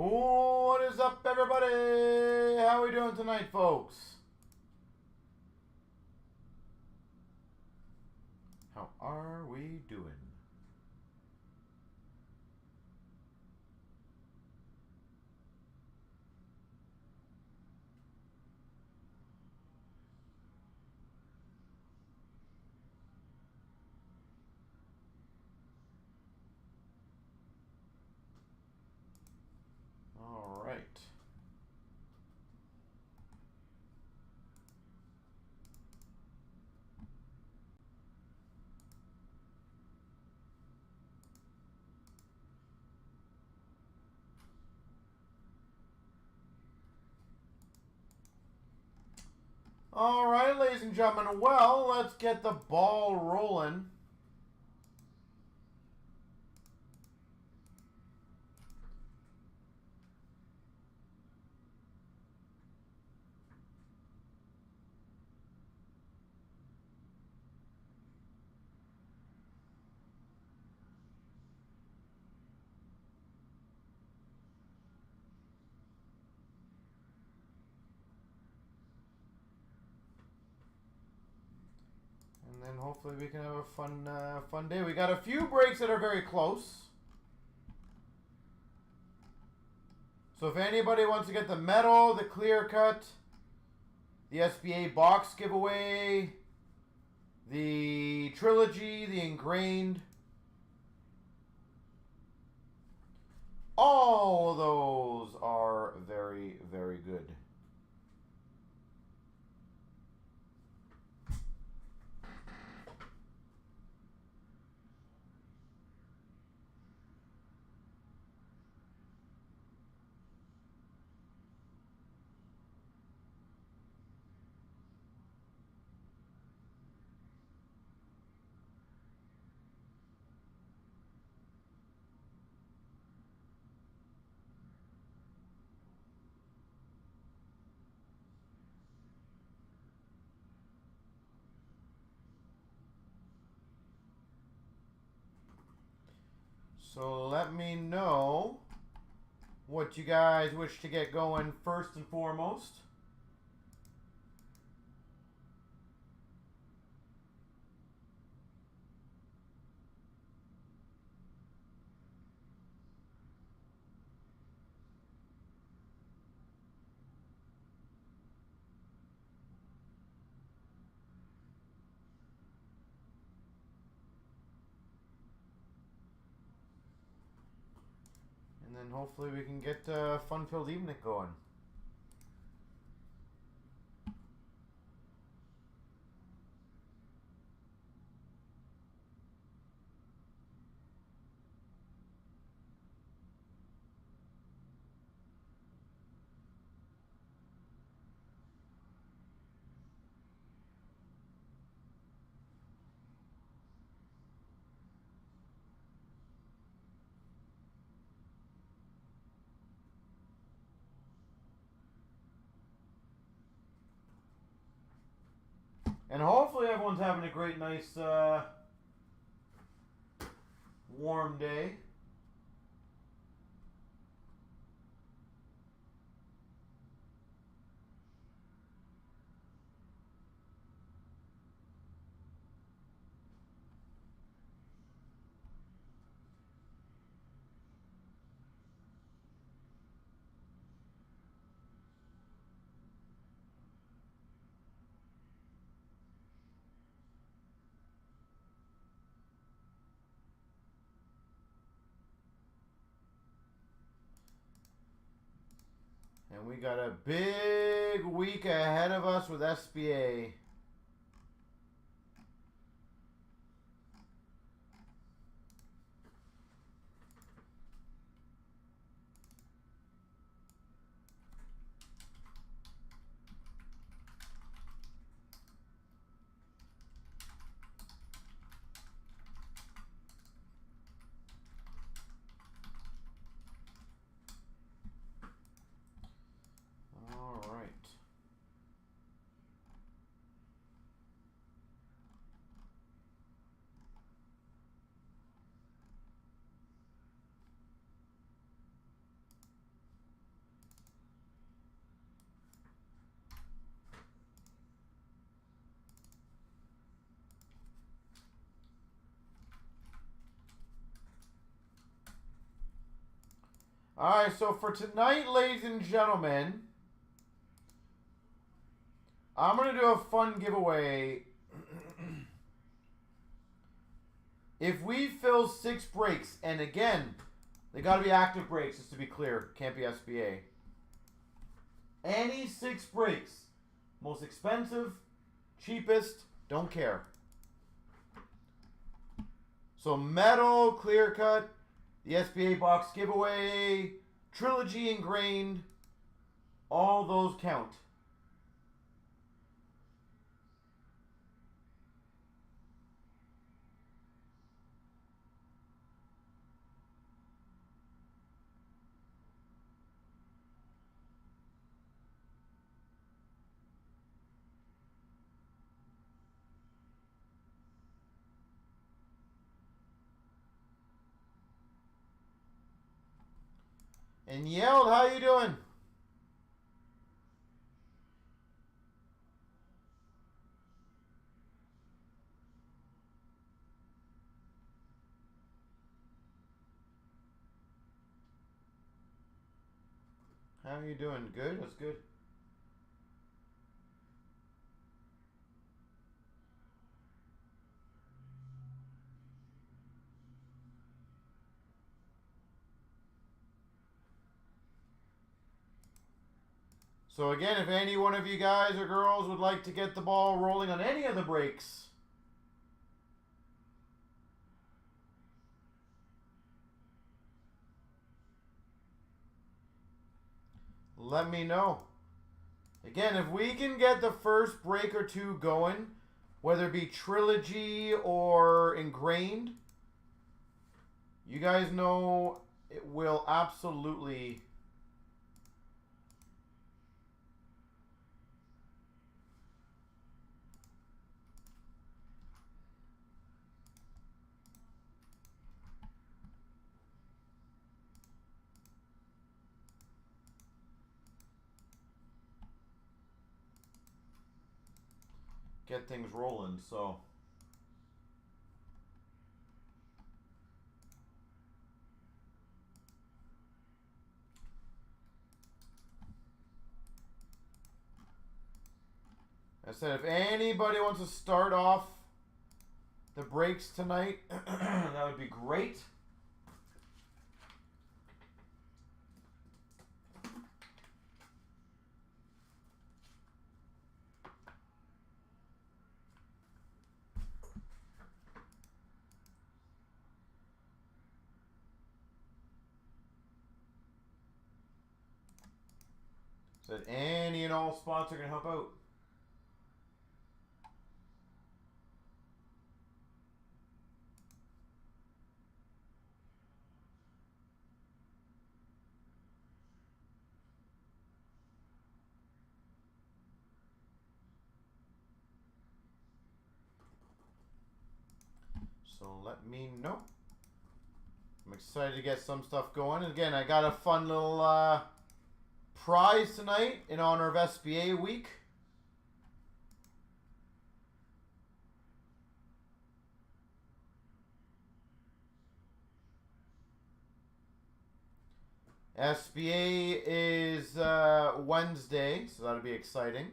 What is up, everybody? How are we doing tonight, folks? How are we doing? All right. All right, ladies and gentlemen. Well, let's get the ball rolling. And then hopefully we can have a fun day. We got a few breaks that are very close. So if anybody wants to get the medal, the clear cut, the SBA box giveaway, the trilogy, the ingrained, all of those are very, very good. So let me know what you guys wish to get going first and foremost. And then hopefully we can get a fun-filled evening going. And hopefully everyone's having a great, nice, warm day. And we got a big week ahead of us with SBA. All right. All right, so for tonight, ladies and gentlemen, I'm going to do a fun giveaway. If we fill 6 breaks, and again, they got to be active breaks, just to be clear. Can't be SBA. Any 6 breaks. Most expensive, cheapest, don't care. So metal, clear cut, the SBA box giveaway, trilogy ingrained, all those count. And Yelled, how you doing? How are you doing? Good? That's good. So again, if any one of you guys or girls would like to get the ball rolling on any of the breaks, let me know. Again, if we can get the first break or two going, whether it be trilogy or ingrained, you guys know it will absolutely get things rolling. So I said, if anybody wants to start off the breaks tonight, that would be great. Said any and all spots are going to help out. So let me know. I'm excited to get some stuff going. And again, I got a fun little prize tonight in honor of SBA week. SBA is Wednesday, so that'll be exciting.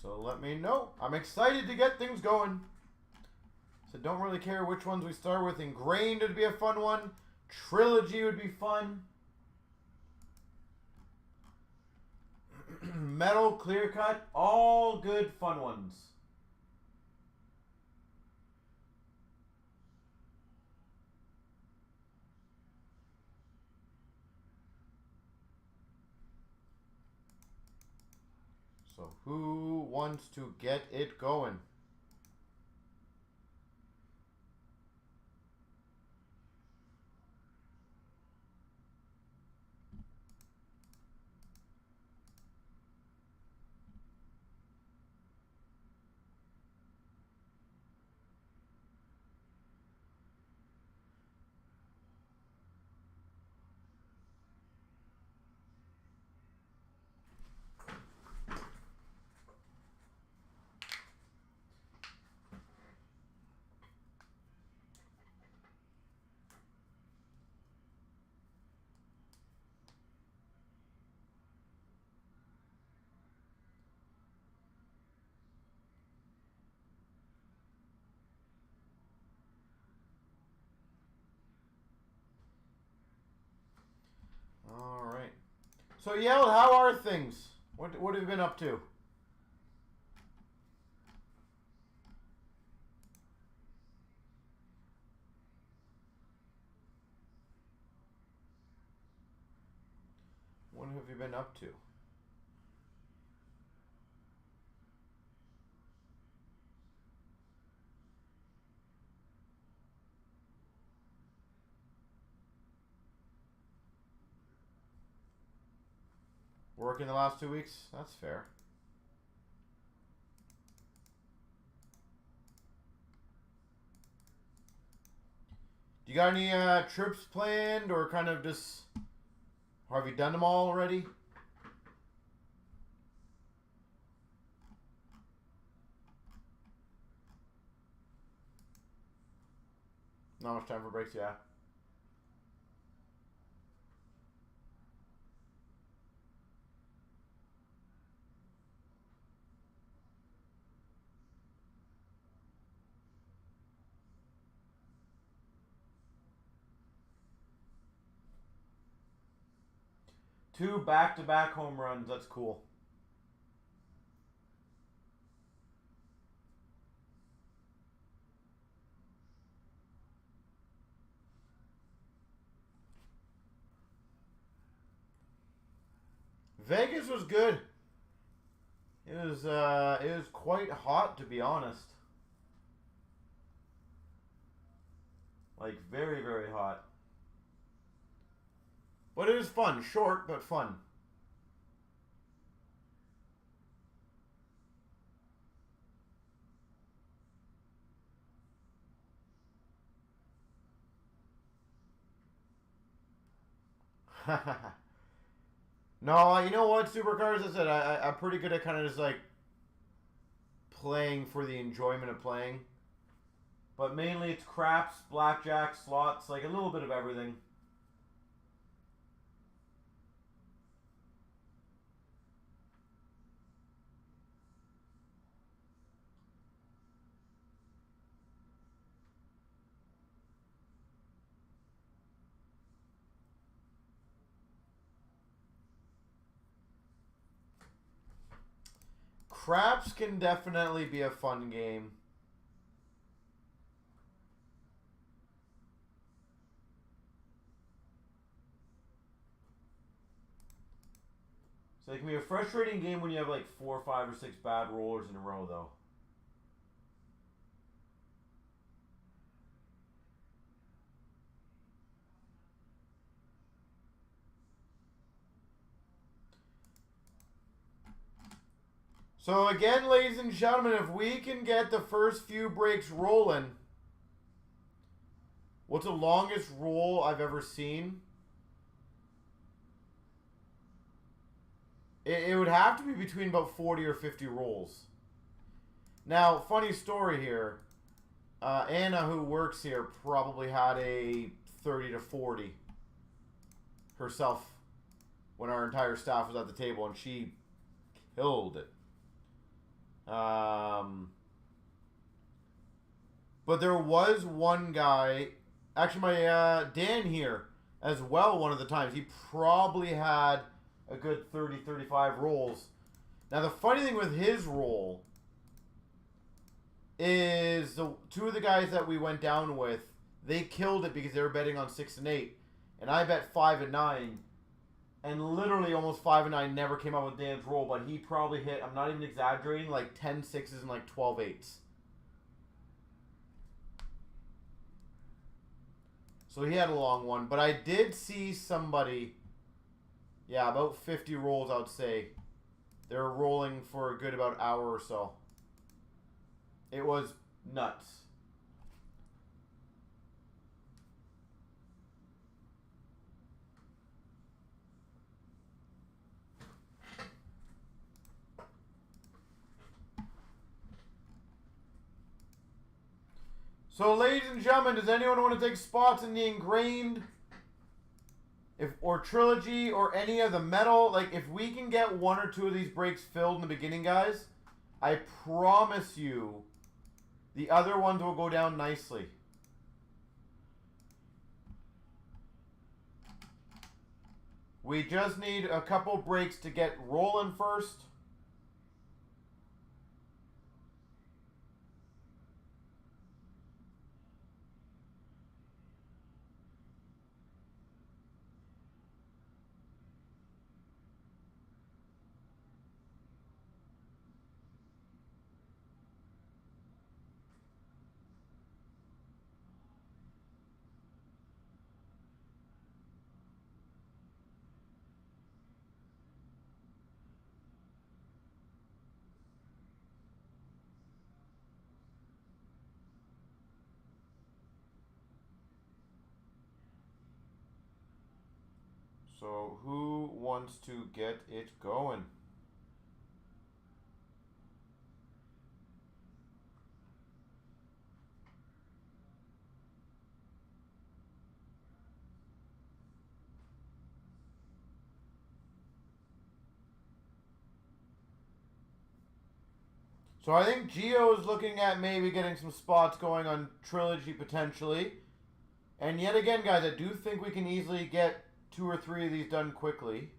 So let me know. I'm excited to get things going. So don't really care which ones we start with. Ingrained would be a fun one. Trilogy would be fun. Metal, clear cut, all good fun ones. So who wants to get it going? All right. So, Yell, how are things? What have you been up to? What have you been up to? Working the last 2 weeks? That's fair. Do you got any trips planned or kind of just... Have you done them all already? Not much time for breaks, yeah. Two back-to-back home runs. That's cool. Vegas was good. It was quite hot, to be honest. Like, very, very hot. But it was fun. Short, but fun. No, you know what, Supercars? I said I'm pretty good at kind of just like playing for the enjoyment of playing. But mainly it's craps, blackjack, slots, like a little bit of everything. Craps can definitely be a fun game. So it can be a frustrating game when you have like 4, 5, or 6 bad rollers in a row, though. So again, ladies and gentlemen, if we can get the first few breaks rolling, what's the longest roll I've ever seen? It would have to be between about 40 or 50 rolls. Now, funny story here. Anna, who works here, probably had a 30 to 40 herself when our entire staff was at the table, and she killed it. But there was one guy, actually my Dan here as well, one of the times. He probably had a good 30, 35 rolls. Now the funny thing with his roll is the two of the guys that we went down with, they killed it because they were betting on 6 and 8. And I bet 5 and 9. And literally almost 5 and 9 never came out with Dan's roll, but he probably hit, I'm not even exaggerating, like 10 6s and like 12 8s. So he had a long one. But I did see somebody, yeah, about 50 rolls, I would say. They were rolling for a good about hour or so. It was nuts. So, ladies and gentlemen, does anyone want to take spots in the Ingrained, or Trilogy, or any of the metal? Like, if we can get 1 or 2 of these breaks filled in the beginning, guys, I promise you, the other ones will go down nicely. We just need a couple breaks to get rolling first. So who wants to get it going? So I think Gio is looking at maybe getting some spots going on Trilogy potentially. And yet again, guys, I do think we can easily get 2 or 3 of these done quickly.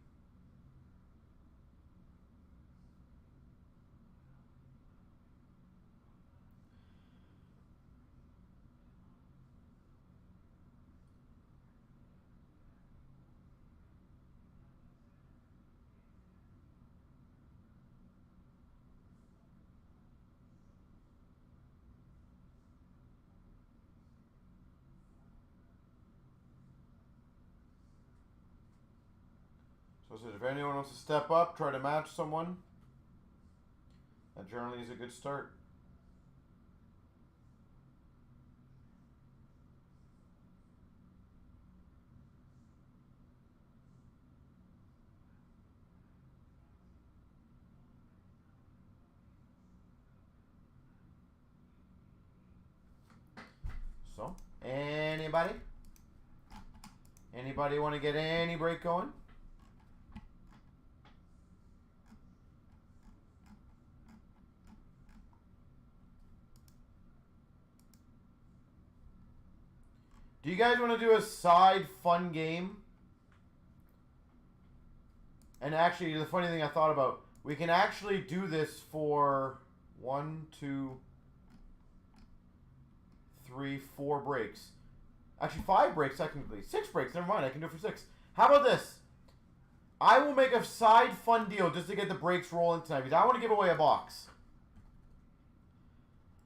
So if anyone wants to step up, try to match someone, that generally is a good start. So, anybody? Anybody want to get any break going? Do you guys want to do a side fun game? And actually, the funny thing I thought about, we can actually do this for 1, 2, 3, 4 breaks. Actually, 5 breaks technically. 6 breaks, never mind, I can do it for 6. How about this? I will make a side fun deal just to get the breaks rolling tonight because I want to give away a box.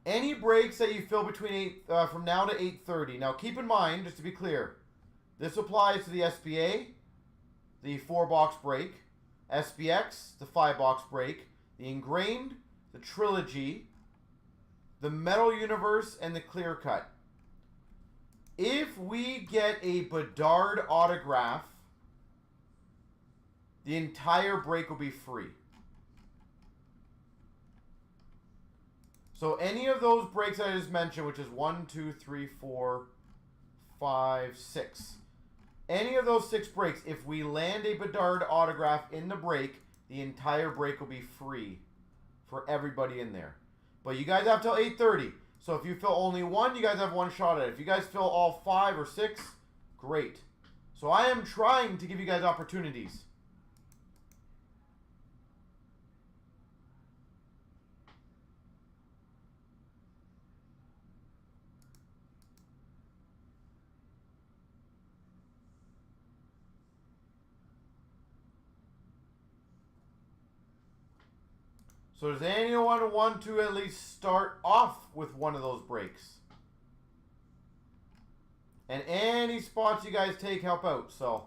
Any breaks that you fill between from now to 8:30. Now, keep in mind, just to be clear, this applies to the SBA, the 4-box break, SBX, the 5-box break, the Ingrained, the Trilogy, the Metal Universe, and the Clear Cut. If we get a Bedard autograph, the entire break will be free. So any of those breaks that I just mentioned, which is 1, 2, 3, 4, 5, 6. Any of those 6 breaks, if we land a Bedard autograph in the break, the entire break will be free for everybody in there. But you guys have till 8:30. So if you fill only 1, you guys have 1 shot at it. If you guys fill all 5 or 6, great. So I am trying to give you guys opportunities. So does anyone want to at least start off with one of those breaks? And any spots you guys take help out, so.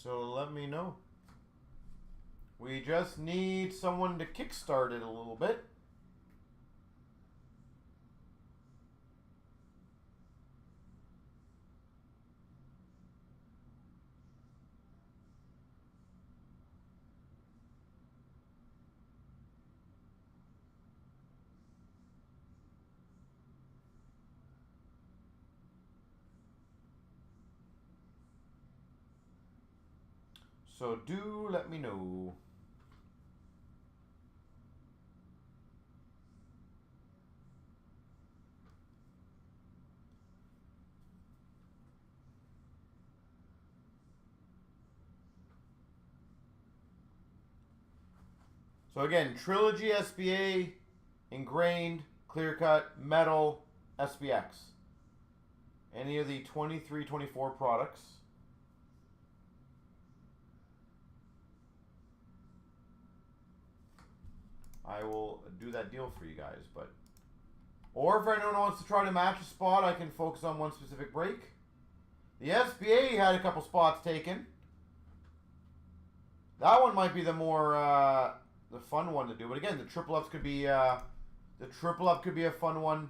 So let me know. We just need someone to kickstart it a little bit. So do let me know. So again, Trilogy SBA, Ingrained, Clear Cut, Metal, SBX. Any of the 23, 24 products. I will do that deal for you guys, but or if anyone wants to try to match a spot, I can focus on one specific break. The SBA had a couple spots taken. That one might be the more the fun one to do, but again, the triple ups could be the triple up could be a fun one.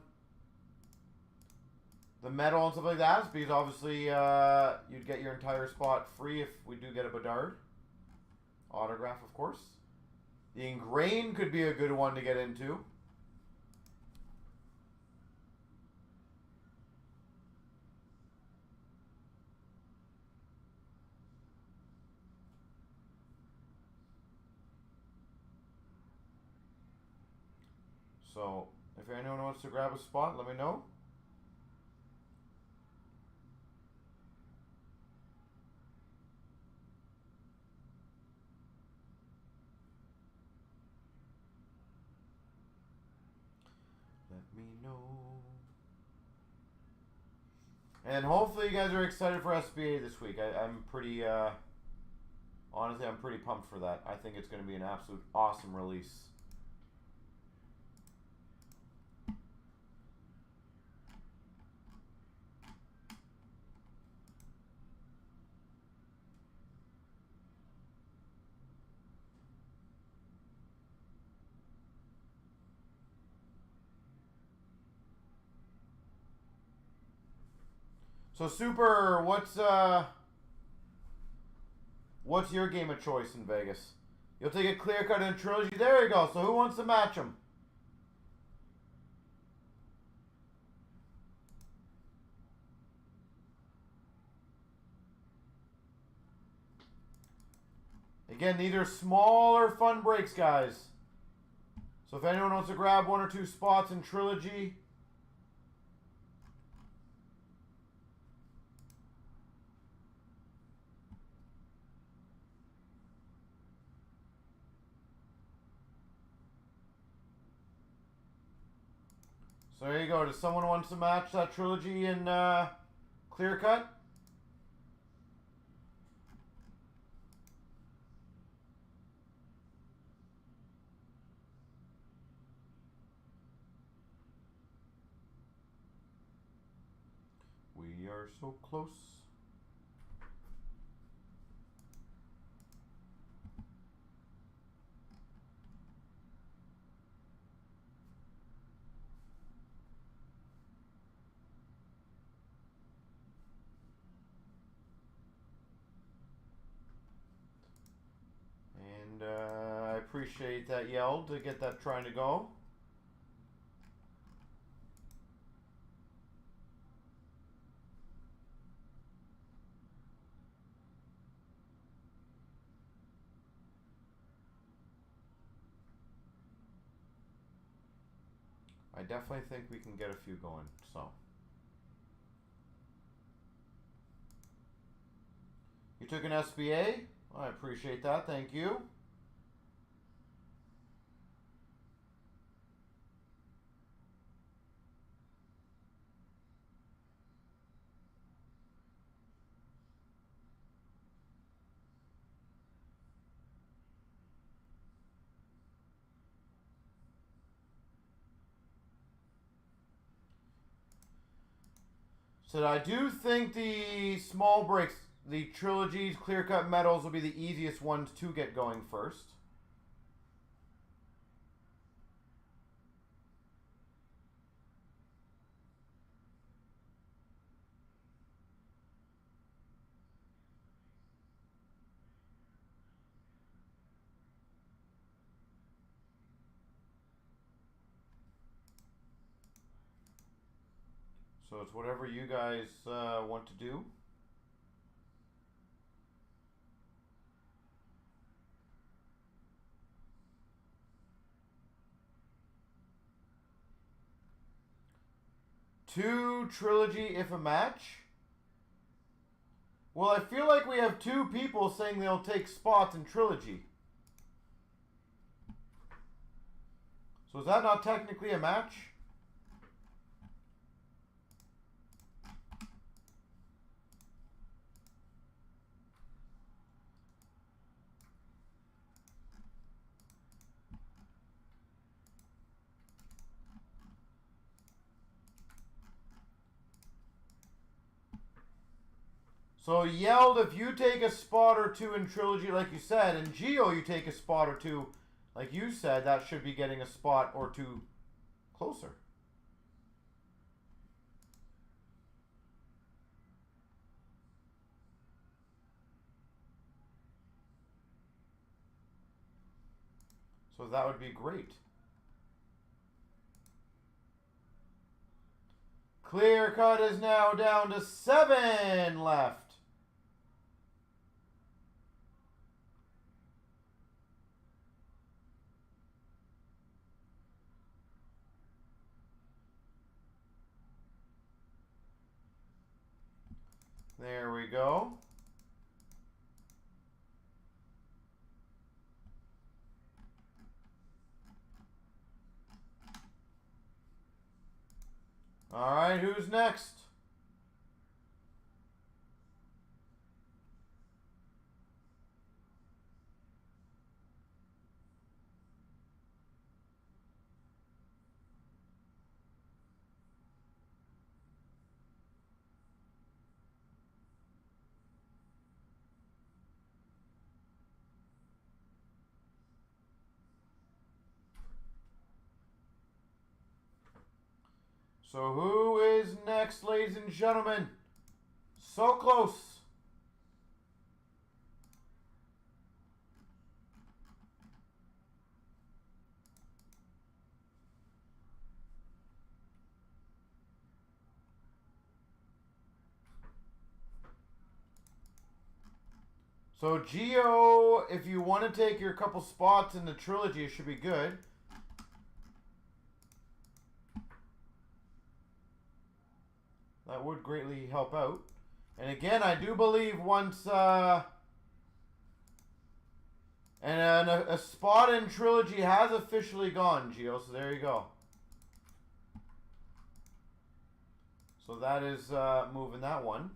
The metal and stuff like that, because obviously you'd get your entire spot free if we do get a Bedard autograph, of course. The Ingrained could be a good one to get into. So, if anyone wants to grab a spot, let me know. Let me know. And hopefully you guys are excited for SBA this week. I'm pretty, honestly, I'm pretty pumped for that. I think it's going to be an absolute awesome release. So Super, what's your game of choice in Vegas? You'll take a clear cut and a trilogy. There you go. So who wants to match them? Again, these are smaller fun breaks, guys. So if anyone wants to grab one or two spots in trilogy. So there you go. Does someone want to match that trilogy in clear cut? We are so close. And I appreciate that yell to get that trying to go. I definitely think we can get a few going, so. You took an SBA? I appreciate that, thank you. So I do think the small breaks, the trilogies, clear-cut metals will be the easiest ones to get going first. So it's whatever you guys want to do. 2 trilogy if a match. Well, I feel like we have 2 people saying they'll take spots in trilogy. So is that not technically a match? So yelled, if you take a spot or 2 in trilogy, like you said, and Geo, you take a spot or 2, like you said, that should be getting a spot or 2 closer. So that would be great. Clear cut is now down to 7 left. There we go. All right, who's next? So who is next, ladies and gentlemen? So close. So Geo, if you want to take your couple spots in the trilogy, it should be good. That would greatly help out. And again, I do believe once a spot in trilogy has officially gone, Geo. So there you go. So that is moving that one.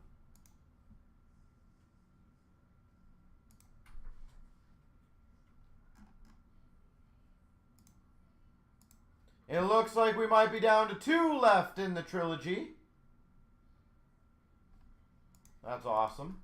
It looks like we might be down to 2 left in the trilogy. That's awesome.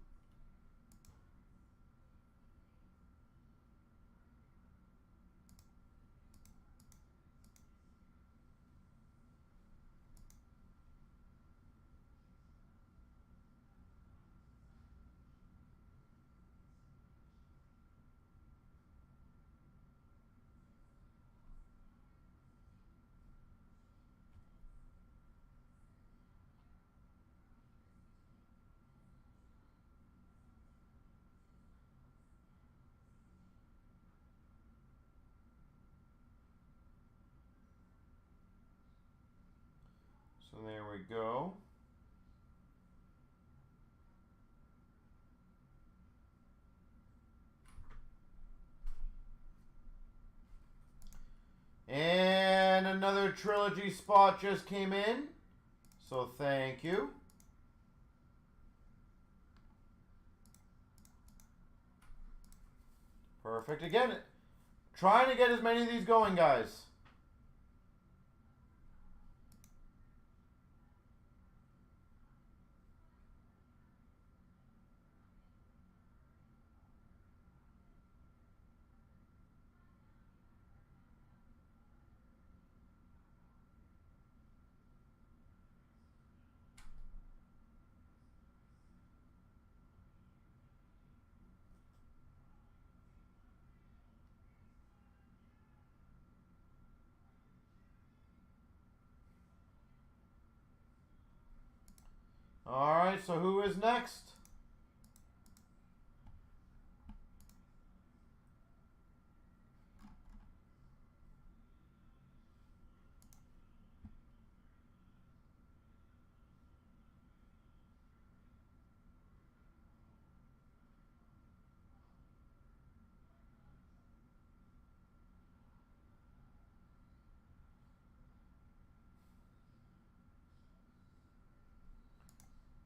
So there we go. And another trilogy spot just came in. So thank you. Perfect. Again, trying to get as many of these going, guys. All right, so who is next?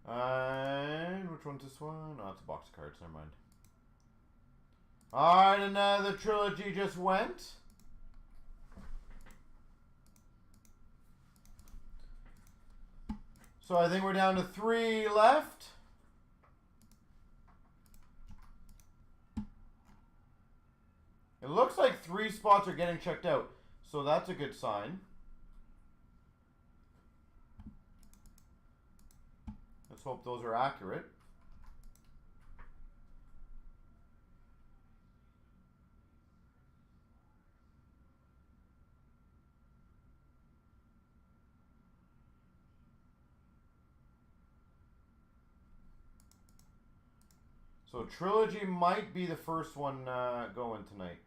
And which one's this one? Oh, it's a box of cards. Never mind. Alright, another trilogy just went. So I think we're down to 3 left. It looks like 3 spots are getting checked out. So that's a good sign. Let's hope those are accurate. So trilogy might be the first one going tonight.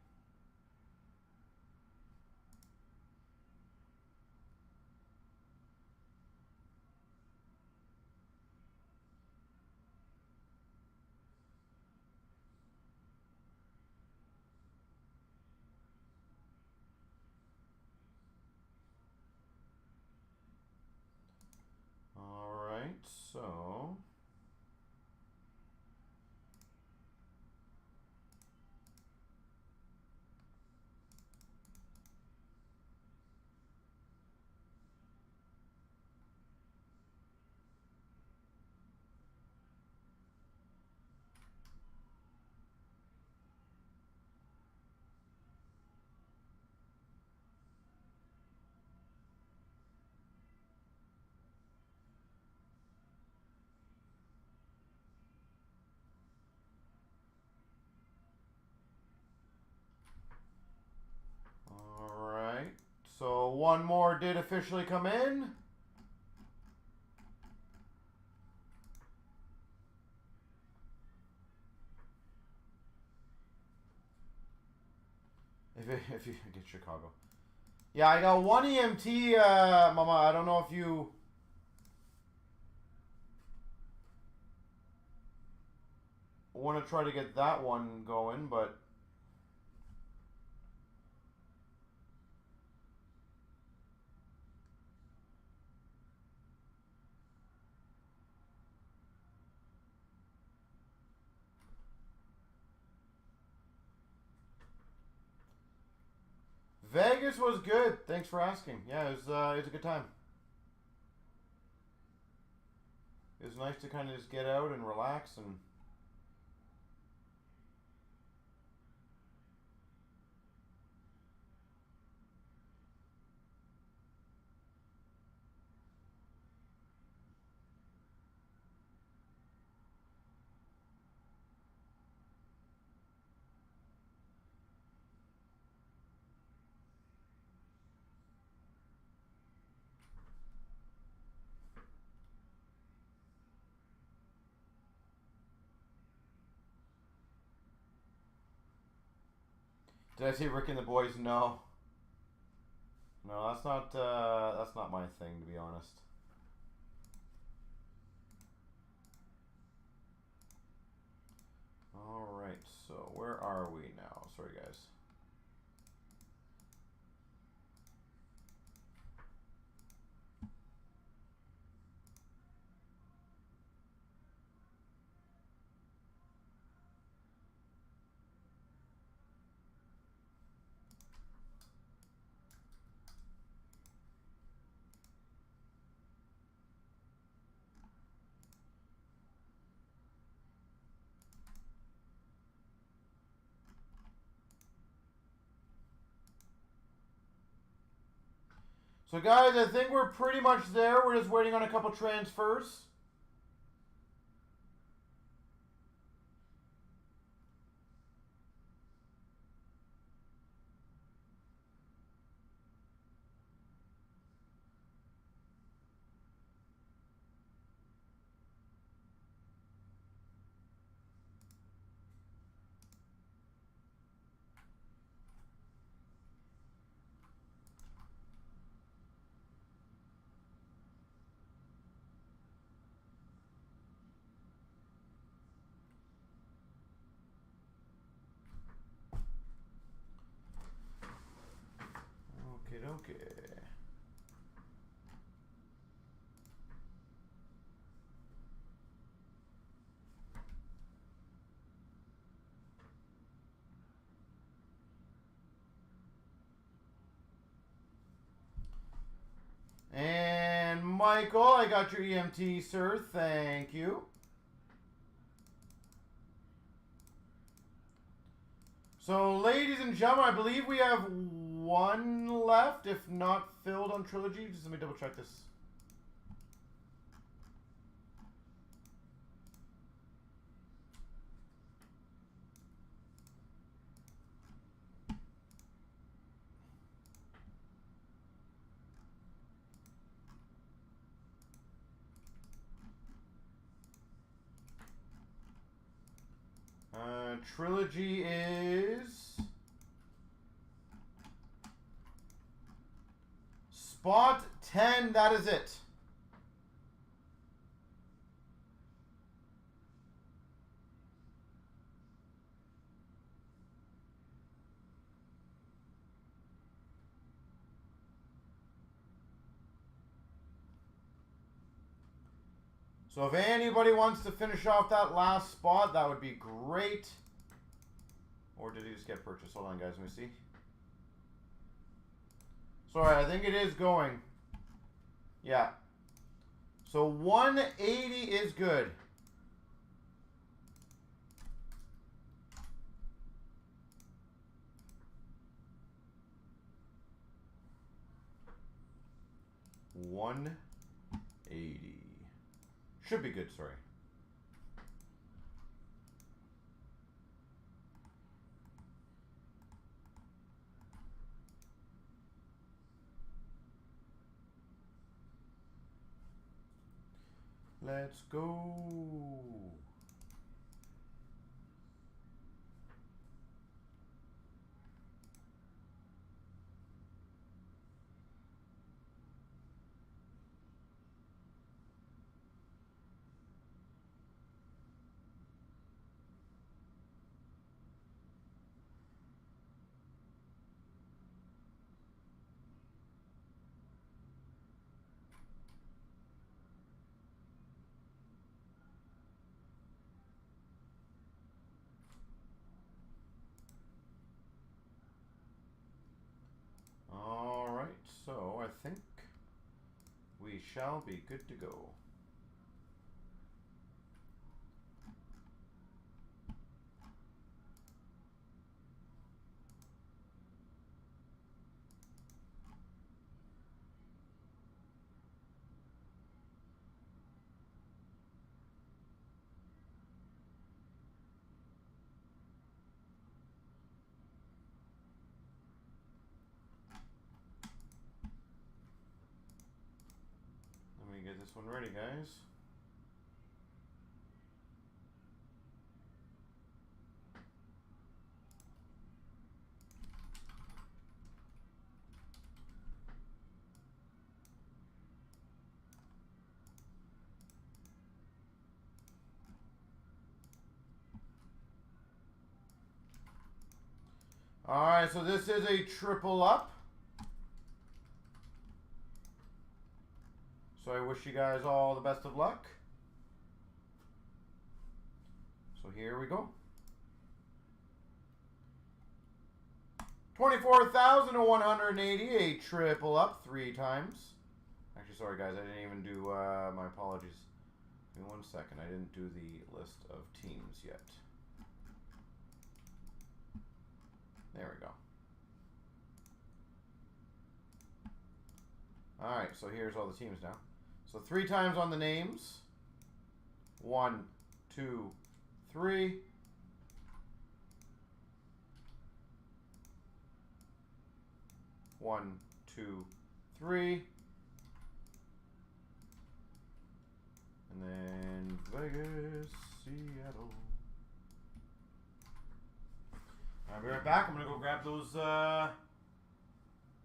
All right, so So one more did officially come in. If you get Chicago. Yeah, I got 1 EMT, Mama. I don't know if you want to try to get that one going, but Vegas was good. Thanks for asking. Yeah, it was a good time. It was nice to kind of just get out and relax and. Did I say Rick and the Boys? No. No, that's not my thing, to be honest. All right, so where are we now? Sorry, guys. So guys, I think we're pretty much there. We're just waiting on a couple transfers. Okay. Michael. I got your EMT, sir. Thank you. So, ladies and gentlemen, I believe we have one left, if not filled on Trilogy. Just let me double check this. Trilogy is spot 10. That is it. So if anybody wants to finish off that last spot, that would be great. Or did he just get purchased? Hold on, guys. Let me see. Sorry, I think it is going. Yeah. So 180 is good. $180. Should be good, sorry. Let's go. So I think we shall be good to go. Get this one ready, guys. All right, so this is a triple up. So I wish you guys all the best of luck. So here we go. 24,180, a triple up 3 times. Actually, sorry guys, I didn't even do, my apologies. Give me 1 second, I didn't do the list of teams yet. There we go. All right, so here's all the teams now. So 3 times on the names. 1, 2, 3. One, 2, 3. And then Vegas, Seattle. I'll be right back. I'm going to go grab those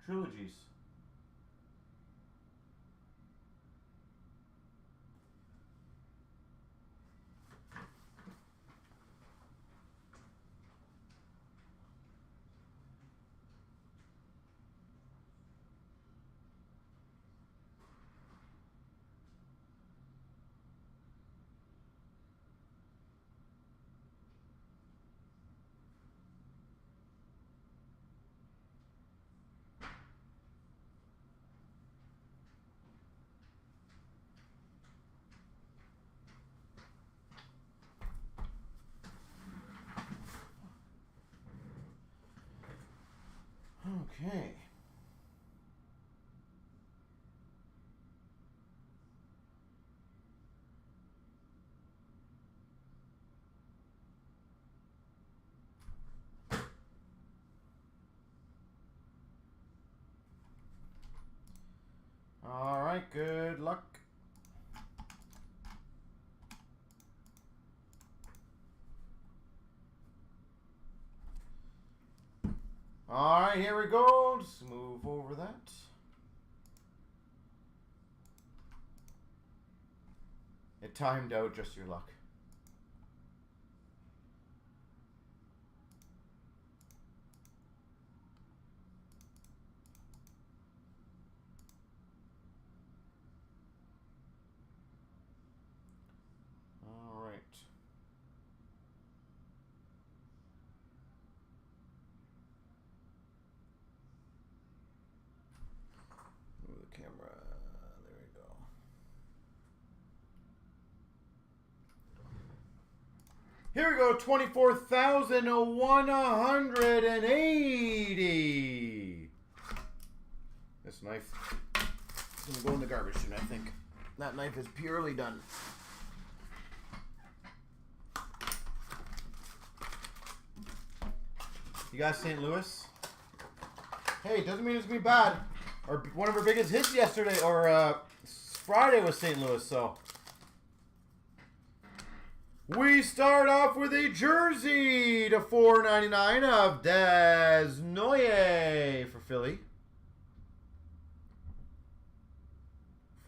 trilogies. Okay. All right, good luck. All right, here we go. Just move over that. It timed out, just your luck. All right. Move the camera. There we go. Here we go, 24,180. This knife is going to go in the garbage soon, I think. That knife is purely done. You got St. Louis? Hey, it doesn't mean it's going to be bad. Or one of our biggest hits yesterday, or Friday was St. Louis, so. We start off with a jersey to $4.99 of Desnoyers for Philly.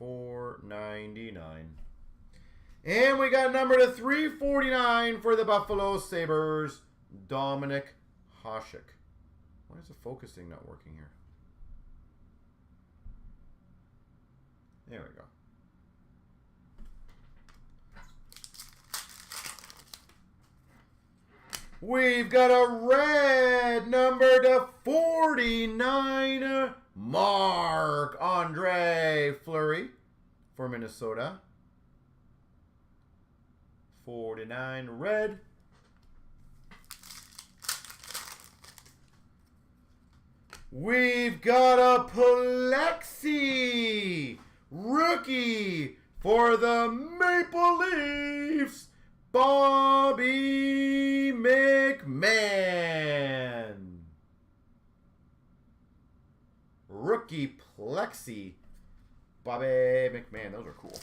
$4.99. And we got number to $3.49 for the Buffalo Sabres, Dominic Hasek. Why is the focusing not working here? There we go. We've got a red number to 49, Marc-Andre Fleury for Minnesota. 49 red. We've got a Plexi rookie for the Maple Leafs, Bobby McMahon. Rookie Plexi, Bobby McMahon. Those are cool.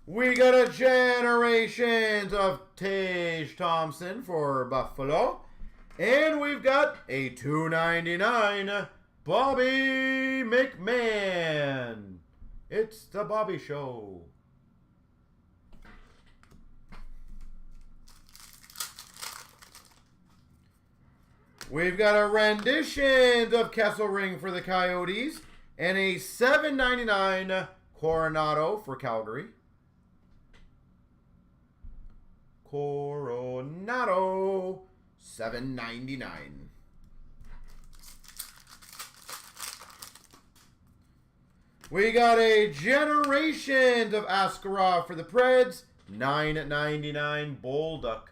We got a Generations of Tage Thompson for Buffalo. And we've got a $2.99 Bobby McMahon. It's the Bobby Show. We've got a rendition of Kessel Ring for the Coyotes. And a $7.99 Coronado for Calgary. Coronado, $7.99. We got a Generations of Askarov for the Preds, $9.99. Bolduc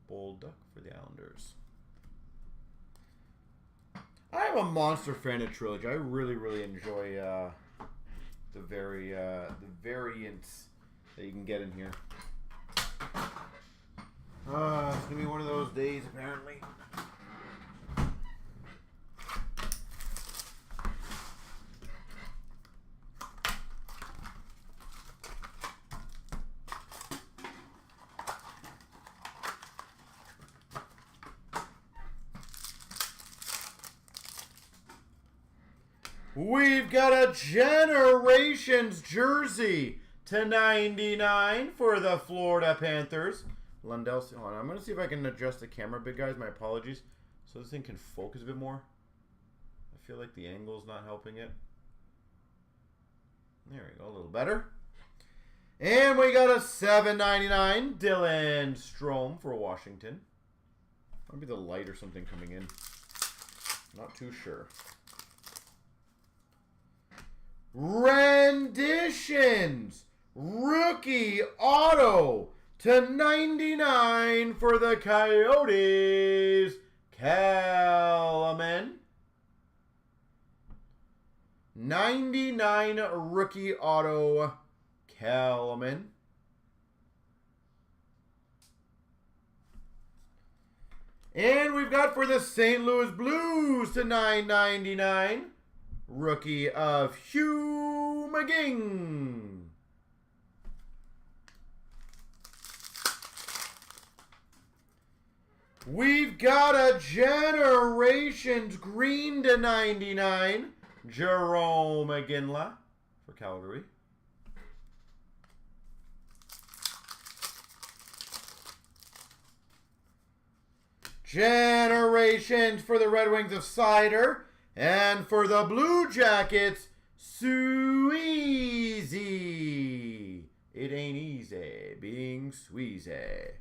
for the Islanders. I'm a monster fan of Trilogy. I really enjoy the variants that you can get in here. It's going to be one of those days, apparently. We've got a Generations jersey to $99 for the Florida Panthers. Lundell, hold on. I'm going to see if I can adjust the camera a bit, guys. My apologies. So this thing can focus a bit more. I feel like the angle's not helping it. There we go. A little better. And we got a $7.99 Dylan Strome for Washington. Might be the light or something coming in. Not too sure. Renditions. Rookie auto /99 for the Coyotes, Kelemen. 99 rookie auto, Kelemen. And we've got for the St. Louis Blues /999, rookie of Hugh McGing. We've got a Generations green /99, Jerome McGinley for Calgary. Generations for the Red Wings of Cider. And for the Blue Jackets, Sweezy. It ain't easy being Sweezy.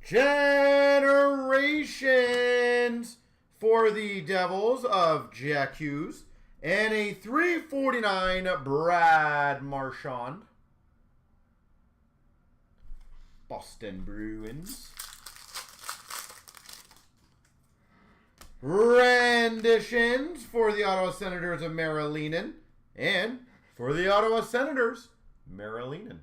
Generations for the Devils of Jack Hughes. And a /349 Brad Marchand. Boston Bruins. Renditions for the Ottawa Senators of Marilinen. And for the Ottawa Senators, Marilinen.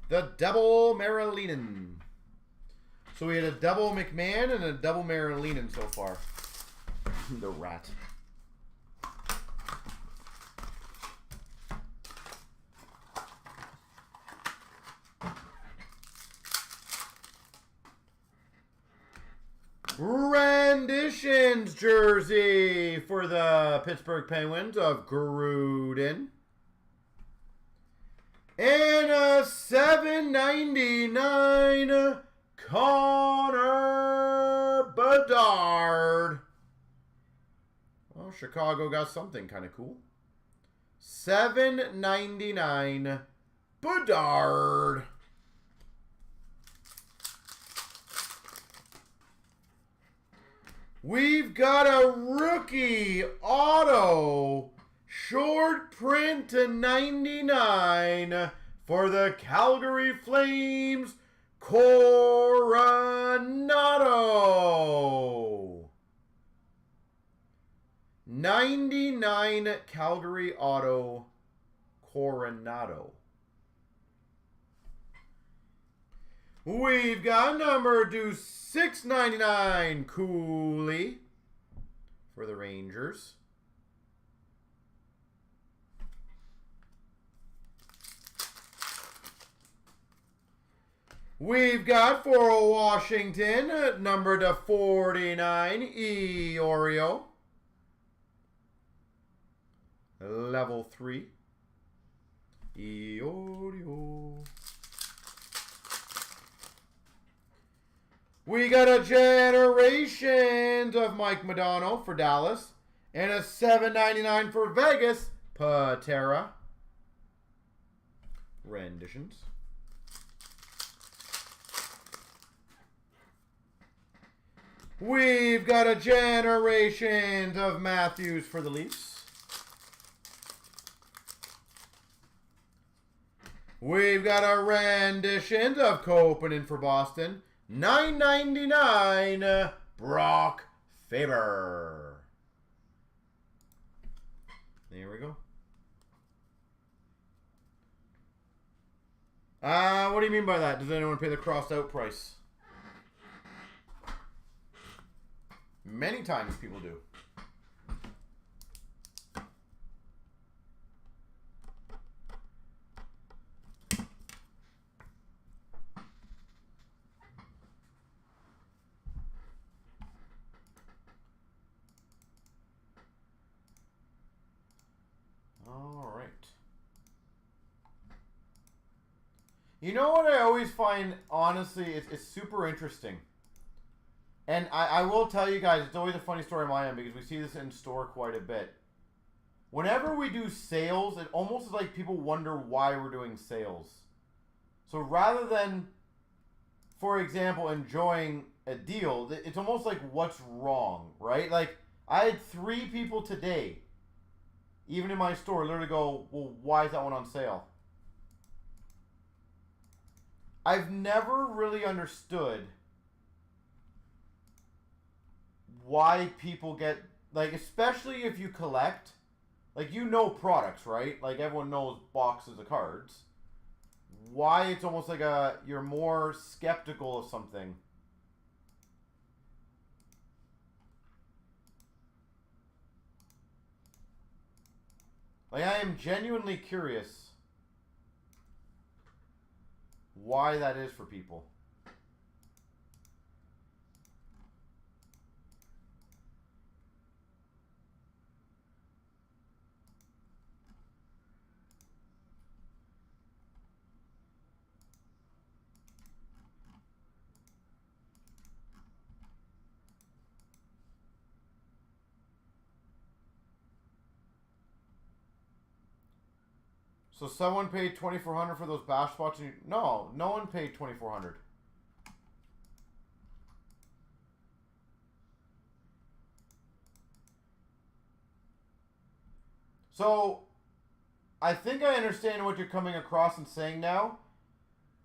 The double Marilinen. So we had a double McMahon and a double Marilinen so far. The rat. Renditions jersey for the Pittsburgh Penguins of Gruden. And a $7.99 Connor Bedard. Well, Chicago got something kind of cool. $7.99 Bedard. We've got a rookie auto short print /99 for the Calgary Flames, Coronado. 99 Calgary auto, Coronado. We've got number /699 Cooley for the Rangers. We've got for Washington, number /49, Iorio. Level 3. Iorio. We got a Generations of Mike Modano for Dallas. And a $7.99 for Vegas, Patera. Renditions. We've got a Generations of Matthews for the Leafs. We've got a Renditions of Kopanen for Boston. $9.99 Brock Faber. There we go. What do you mean by that? Does anyone pay the crossed out price? Many times people do. All right. You know what I always find, honestly, it's super interesting. And I will tell you guys, it's always a funny story on my end because we see this in store quite a bit. Whenever we do sales, it almost is like people wonder why we're doing sales. So rather than, for example, enjoying a deal, it's almost like what's wrong, right? Like, I had 3 people today Even in my store, literally go, well, why is that one on sale? I've never really understood why people get, like, especially if you collect, like, you know products, right? Like, everyone knows boxes of cards. Why it's almost like you're more skeptical of something. Like, I am genuinely curious why that is for people. So someone paid $2,400 for those bash spots? And no one paid $2,400. So I think I understand what you're coming across and saying now.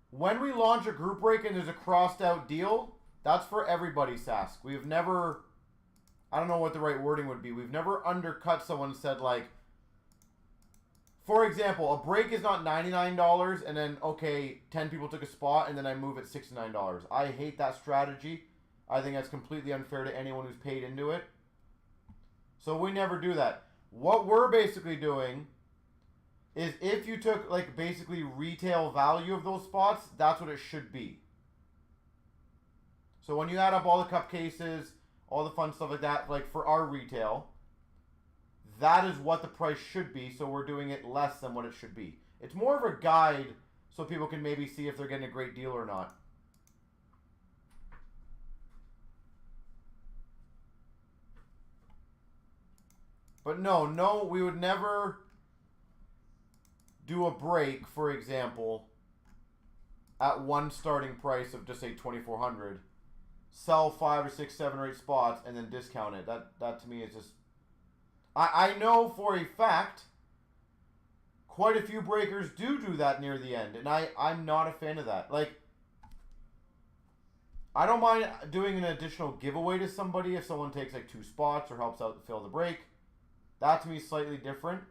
When we launch a group break and there's a crossed out deal, that's for everybody, Sask. We've never, I don't know what the right wording would be. We've never undercut someone and said, like, for example, a break is not $99 and then, okay, 10 people took a spot and then I move it $69. I hate that strategy. I think that's completely unfair to anyone who's paid into it. So we never do that. What we're basically doing is if you took, like, basically retail value of those spots, that's what it should be. So when you add up all the cup cases, all the fun stuff like that, like for our retail, that is what the price should be, so we're doing it less than what it should be. It's more of a guide so people can maybe see if they're getting a great deal or not. But no, we would never do a break, for example, at one starting price of just say $2,400, sell 5 or 6, 7 or 8 spots, and then discount it. That to me is just. I know for a fact quite a few breakers do that near the end, and I'm not a fan of that. Like, I don't mind doing an additional giveaway to somebody if someone takes like 2 spots or helps out fill the break. That to me is slightly different.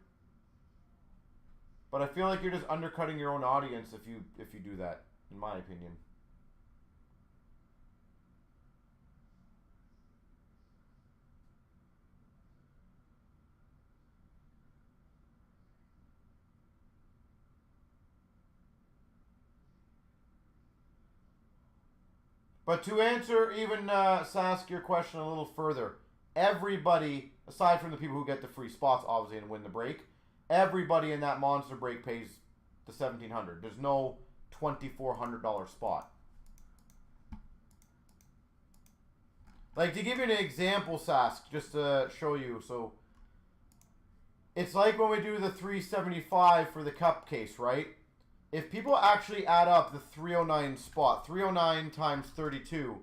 But I feel like you're just undercutting your own audience if you do that, in my opinion. But to answer even, Sask, your question a little further, everybody, aside from the people who get the free spots, obviously, and win the break, everybody in that monster break pays the $1,700. There's no $2,400 spot. Like, to give you an example, Sask, just to show you, so it's like when we do the $375 for the cup case, right? If people actually add up the 309 spot, 309 times 32,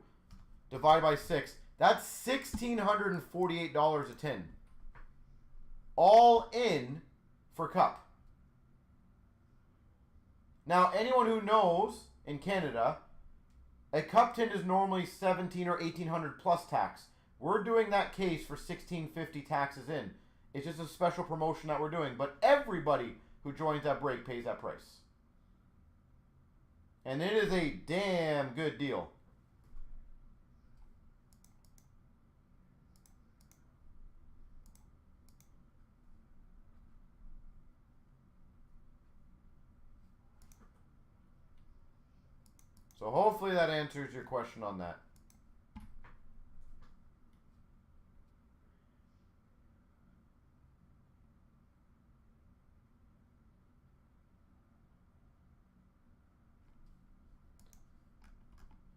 divided by 6, that's $1,648 a tin. All in for cup. Now, anyone who knows, in Canada, a cup tin is normally $1,700 or $1,800 plus tax. We're doing that case for $1,650 taxes in. It's just a special promotion that we're doing. But everybody who joins that break pays that price. And it is a damn good deal. So hopefully that answers your question on that.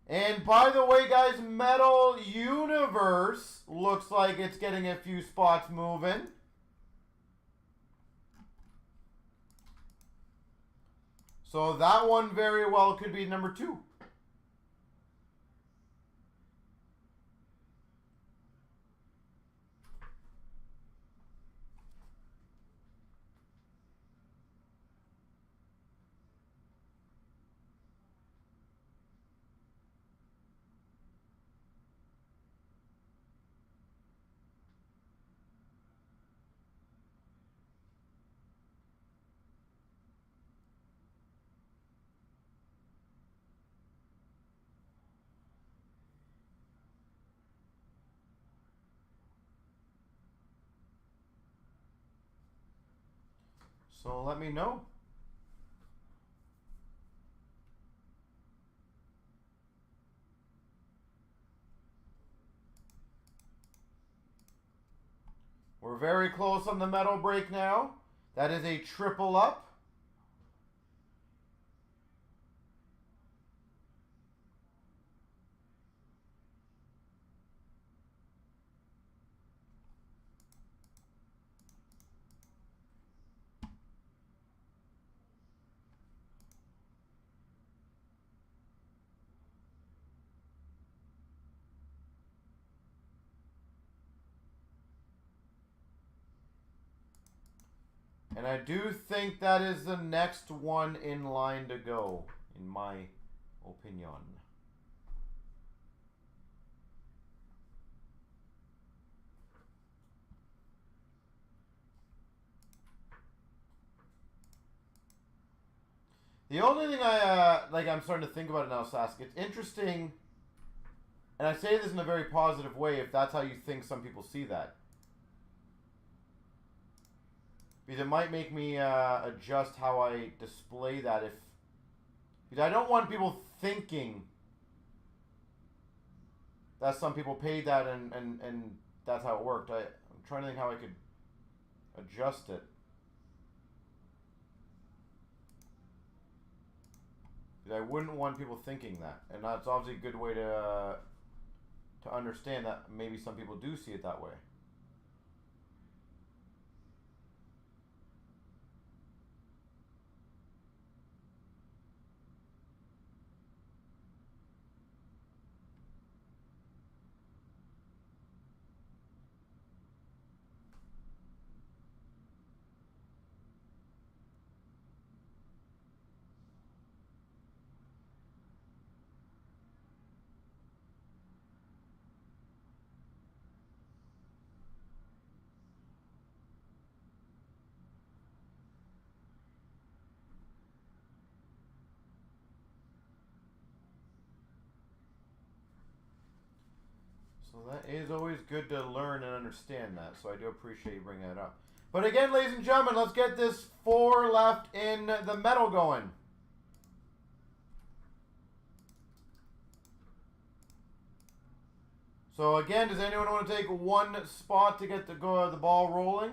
And by the way, guys, Metal Universe looks like it's getting a few spots moving. So that one very well could be number 2. So let me know. We're very close on the metal break now. That is a triple up. And I do think that is the next one in line to go, in my opinion. The only thing I'm starting to think about it now, Sask. It's interesting, and I say this in a very positive way if that's how you think some people see that. Because it might make me adjust how I display that because I don't want people thinking that some people paid that and that's how it worked. I'm trying to think how I could adjust it. Because I wouldn't want people thinking that. And that's obviously a good way to understand that maybe some people do see it that way. So that is always good to learn and understand that. So I do appreciate you bringing that up. But again, ladies and gentlemen, let's get this 4 left in the metal going. So again, does anyone want to take one spot to get the ball rolling?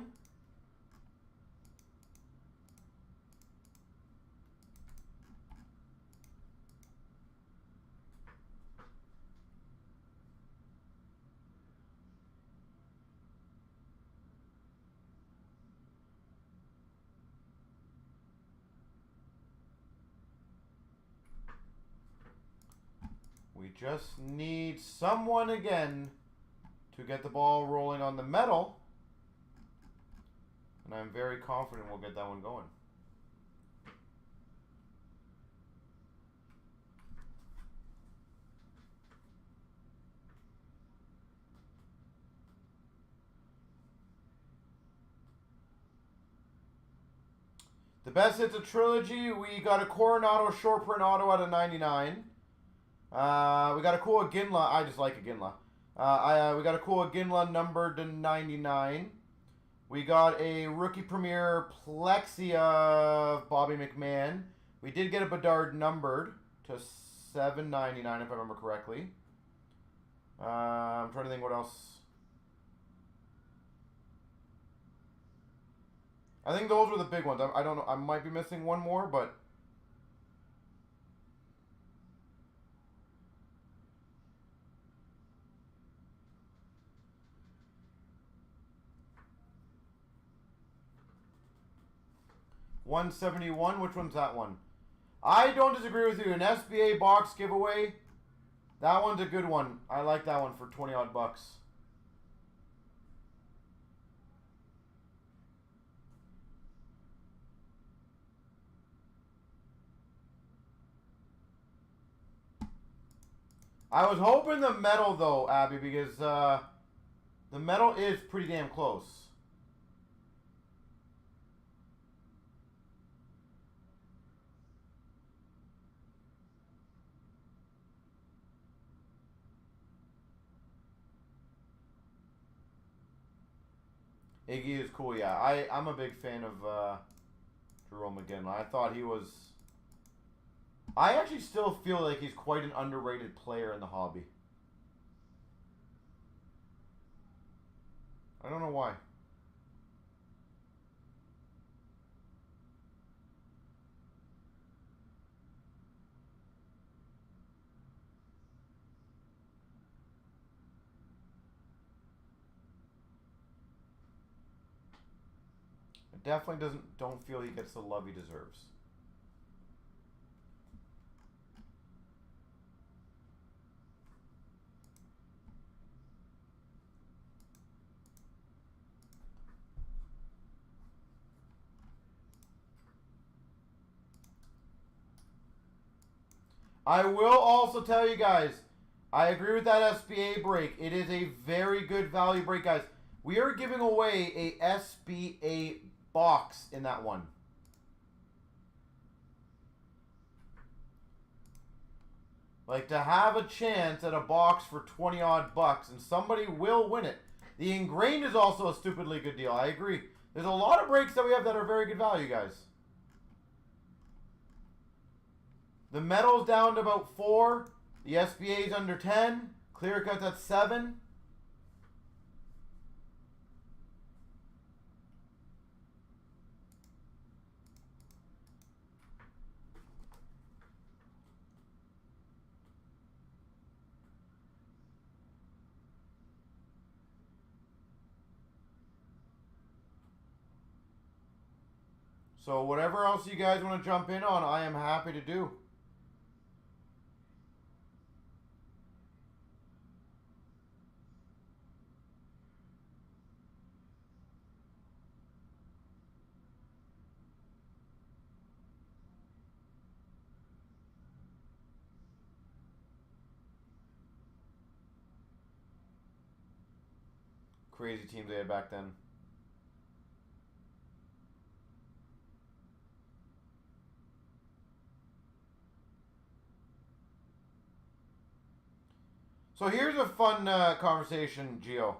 We just need someone again to get the ball rolling on the metal. And I'm very confident we'll get that one going. The best hits of trilogy, we got a Coronado short print auto out of 99. We got a cool Ginla. I just like a Ginla. We got a cool Ginla numbered to 99. We got a rookie premier Plexi of Bobby McMahon. We did get a Bedard numbered to 799 if I remember correctly. I'm trying to think what else. I think those were the big ones. I don't know. I might be missing one more, but. $171. Which one's that one? I don't disagree with you. An SBA box giveaway. That one's a good one. I like that one for 20 odd bucks. I was hoping the metal though, Abby, because the metal is pretty damn close. Iggy is cool, yeah. I'm a big fan of Jerome again. I thought he was... I actually still feel like he's quite an underrated player in the hobby. I don't know why. I definitely don't feel he gets the love he deserves. I will also tell you guys, I agree with that SBA break. It is a very good value break, guys. We are giving away a SBA box in that one. Like, to have a chance at a box for 20 odd bucks, and somebody will win it. The Ingrained is also a stupidly good deal. I agree. There's a lot of breaks that we have that are very good value, guys. The metal's down to about 4. The SBA's under 10. Clear cut's at 7. So whatever else you guys want to jump in on, I am happy to do. Crazy teams they had back then. So here's a fun conversation, Gio.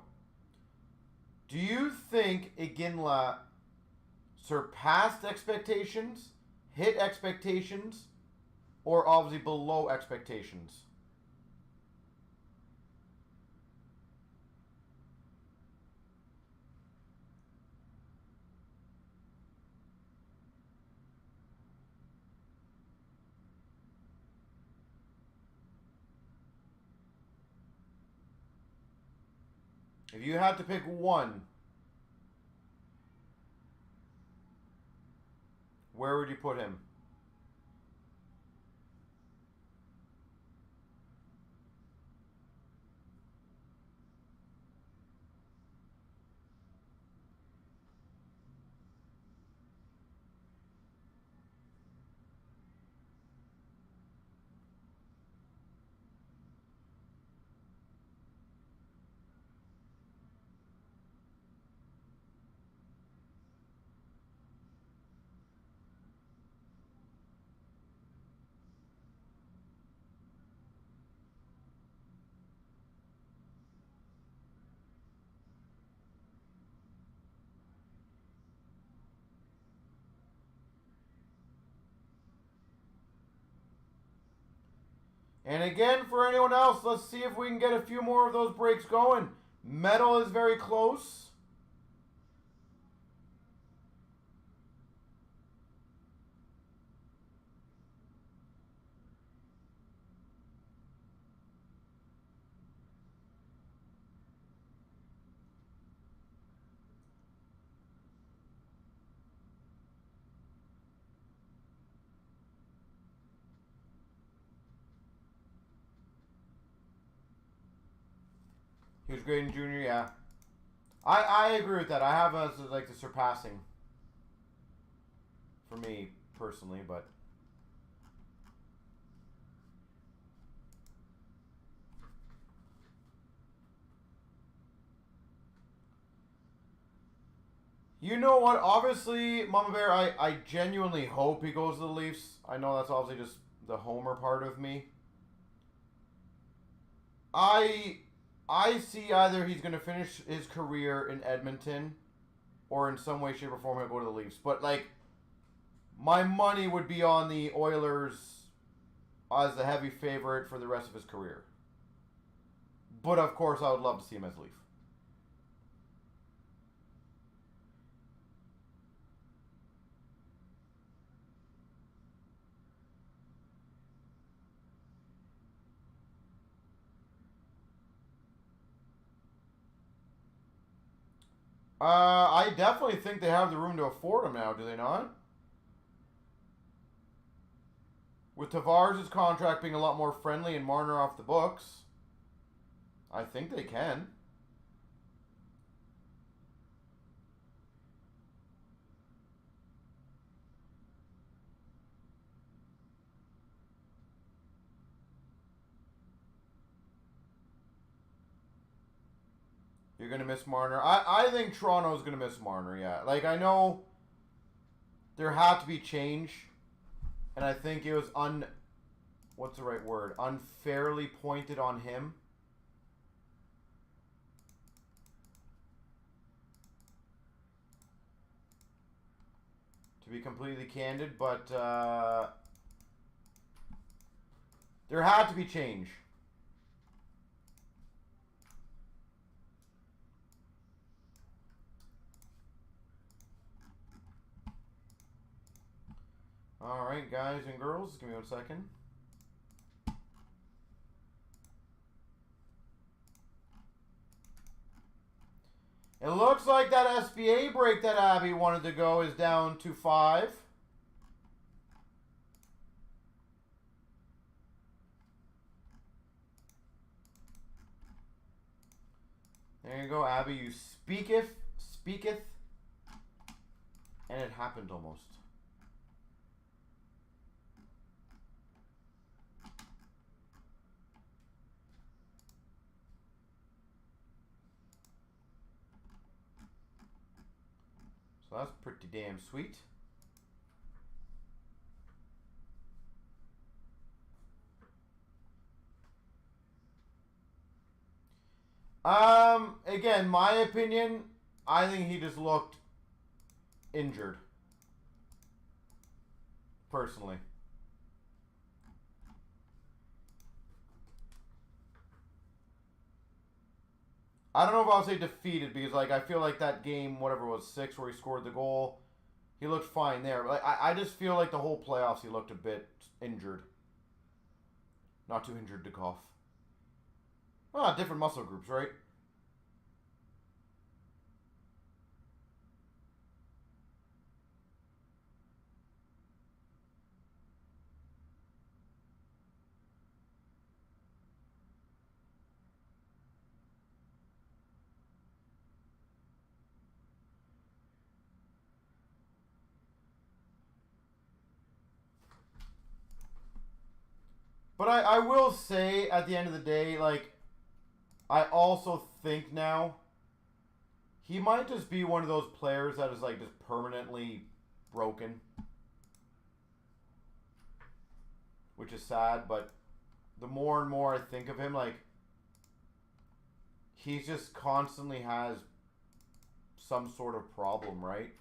Do you think Iginla surpassed expectations, hit expectations, or obviously below expectations? If you had to pick one, where would you put him? And again, for anyone else, let's see if we can get a few more of those breaks going. Metal is very close. He was great in junior, yeah. I agree with that. I have as like the surpassing for me personally, but you know what? Obviously, Mama Bear, I genuinely hope he goes to the Leafs. I know that's obviously just the homer part of me. I see either he's going to finish his career in Edmonton or in some way, shape, or form he'll go to the Leafs. But, like, My money would be on the Oilers as a heavy favorite for the rest of his career. But of course, I would love to see him as Leaf. I definitely think they have the room to afford him now, do they not? With Tavares' contract being a lot more friendly and Marner off the books, I think they can. You're going to miss Marner. I think Toronto's going to miss Marner, yeah. Like, I know there had to be change, and I think it was what's the right word? Unfairly pointed on him. To be completely candid, but there had to be change. All right, guys and girls, give me 1 second. It looks like that SBA break that Abby wanted to go is down to 5. There you go, Abby. You speaketh, and it happened almost. So that's pretty damn sweet. Again, my opinion, I think he just looked injured. Personally. I don't know if I'll say defeated because, like, I feel like that game, whatever it was, 6 where he scored the goal, he looked fine there. But I just feel like the whole playoffs he looked a bit injured. Not too injured to cough. Ah, different muscle groups, right? But I will say, at the end of the day, like, I also think now he might just be one of those players that is, like, just permanently broken. Which is sad, but the more and more I think of him, like, he just constantly has some sort of problem, right?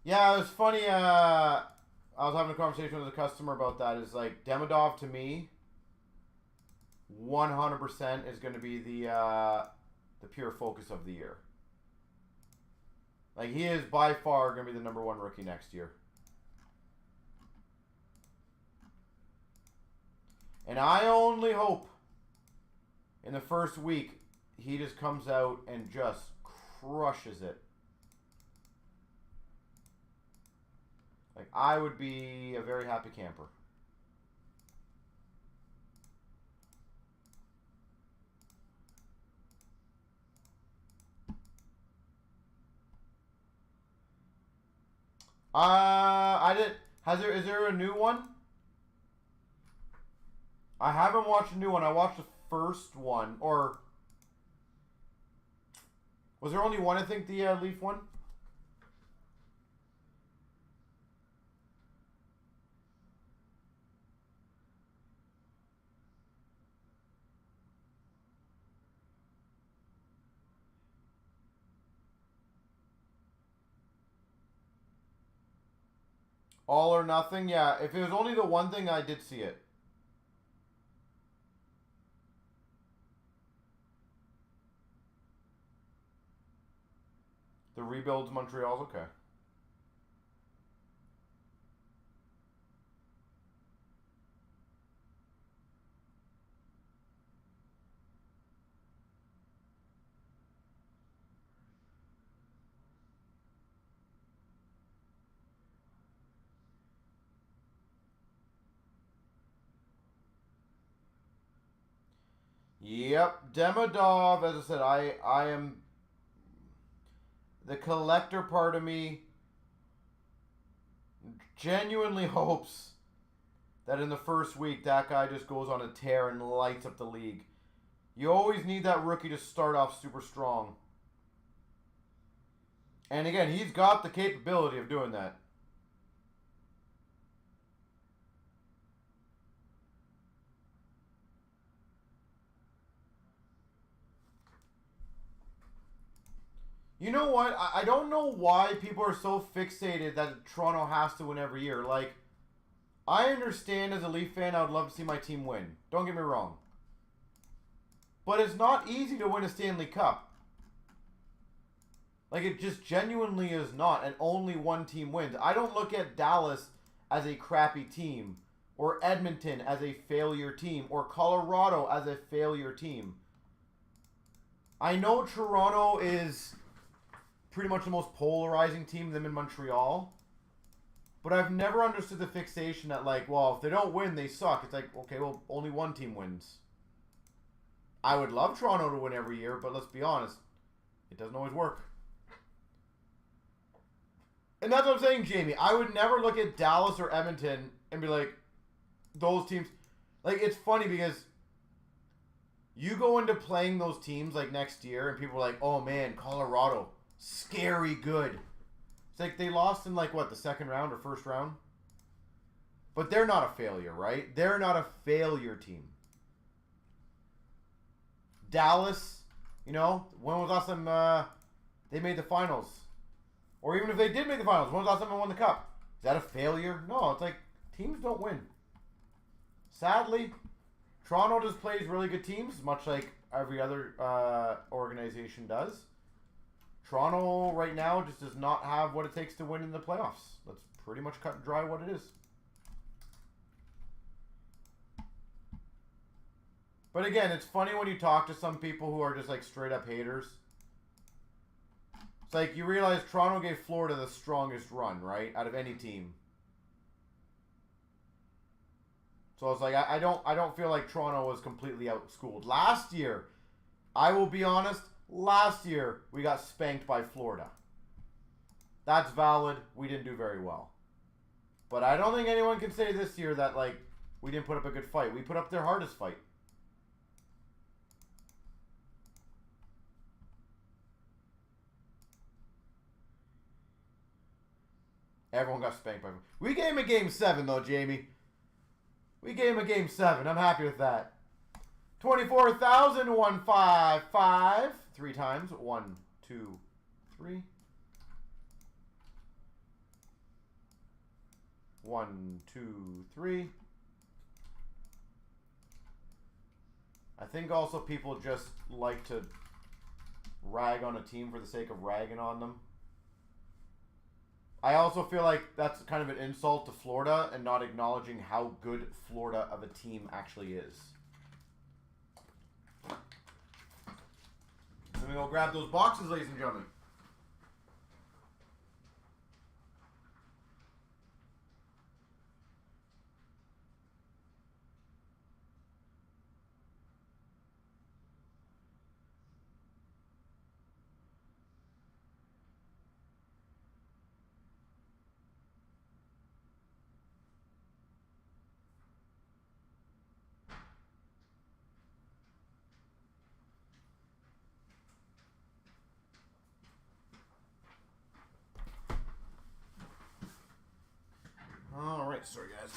Yeah, it was funny. I was having a conversation with a customer about that. Is like Demidov to me, 100% is going to be the pure focus of the year. Like, he is by far going to be the #1 rookie next year. And I only hope in the first week he just comes out and just crushes it. Like, I would be a very happy camper. I did. Is there a new one? I haven't watched a new one. I watched the first one, or was there only one? I think the Leaf one. All or nothing? Yeah, if it was only the one thing, I did see it. The rebuilds Montreal's okay. Yep, Demidov, as I said, I am the collector part of me genuinely hopes that in the first week that guy just goes on a tear and lights up the league. You always need that rookie to start off super strong. And again, he's got the capability of doing that. You know what? I don't know why people are so fixated that Toronto has to win every year. Like, I understand as a Leaf fan, I would love to see my team win. Don't get me wrong. But it's not easy to win a Stanley Cup. Like, it just genuinely is not, and only one team wins. I don't look at Dallas as a crappy team, or Edmonton as a failure team, or Colorado as a failure team. I know Toronto is pretty much the most polarizing team, them in Montreal. But I've never understood the fixation that, like, well, if they don't win, they suck. It's like, okay, well, only one team wins. I would love Toronto to win every year, but let's be honest, it doesn't always work. And that's what I'm saying, Jamie. I would never look at Dallas or Edmonton and be like, those teams. Like, it's funny because you go into playing those teams, like, next year, and people are like, oh, man, Colorado, scary good. It's like they lost in, like, what, the second round or first round? But they're not a failure, right? They're not a failure team. Dallas, you know, when was the last time they made the finals? Or even if they did make the finals, when was the last time they won the cup? Is that a failure? No, it's like teams don't win. Sadly, Toronto just plays really good teams, much like every other organization does. Toronto right now just does not have what it takes to win in the playoffs. That's pretty much cut and dry what it is. But again, it's funny when you talk to some people who are just like straight up haters. It's like you realize Toronto gave Florida the strongest run, right? Out of any team. So it's like I don't feel like Toronto was completely outschooled. Last year, I will be honest, last year we got spanked by Florida. That's valid. We didn't do very well. But I don't think anyone can say this year that like we didn't put up a good fight. We put up their hardest fight. Everyone got spanked by him. We gave him a game 7, though, Jamie. We gave him a game 7. I'm happy with that. 24,155. 3 times. 1, 2, 3. 1, 2, 3. I think also people just like to rag on a team for the sake of ragging on them. I also feel like that's kind of an insult to Florida and not acknowledging how good Florida of a team actually is. Let me go grab those boxes, ladies and gentlemen. Alright, sorry guys.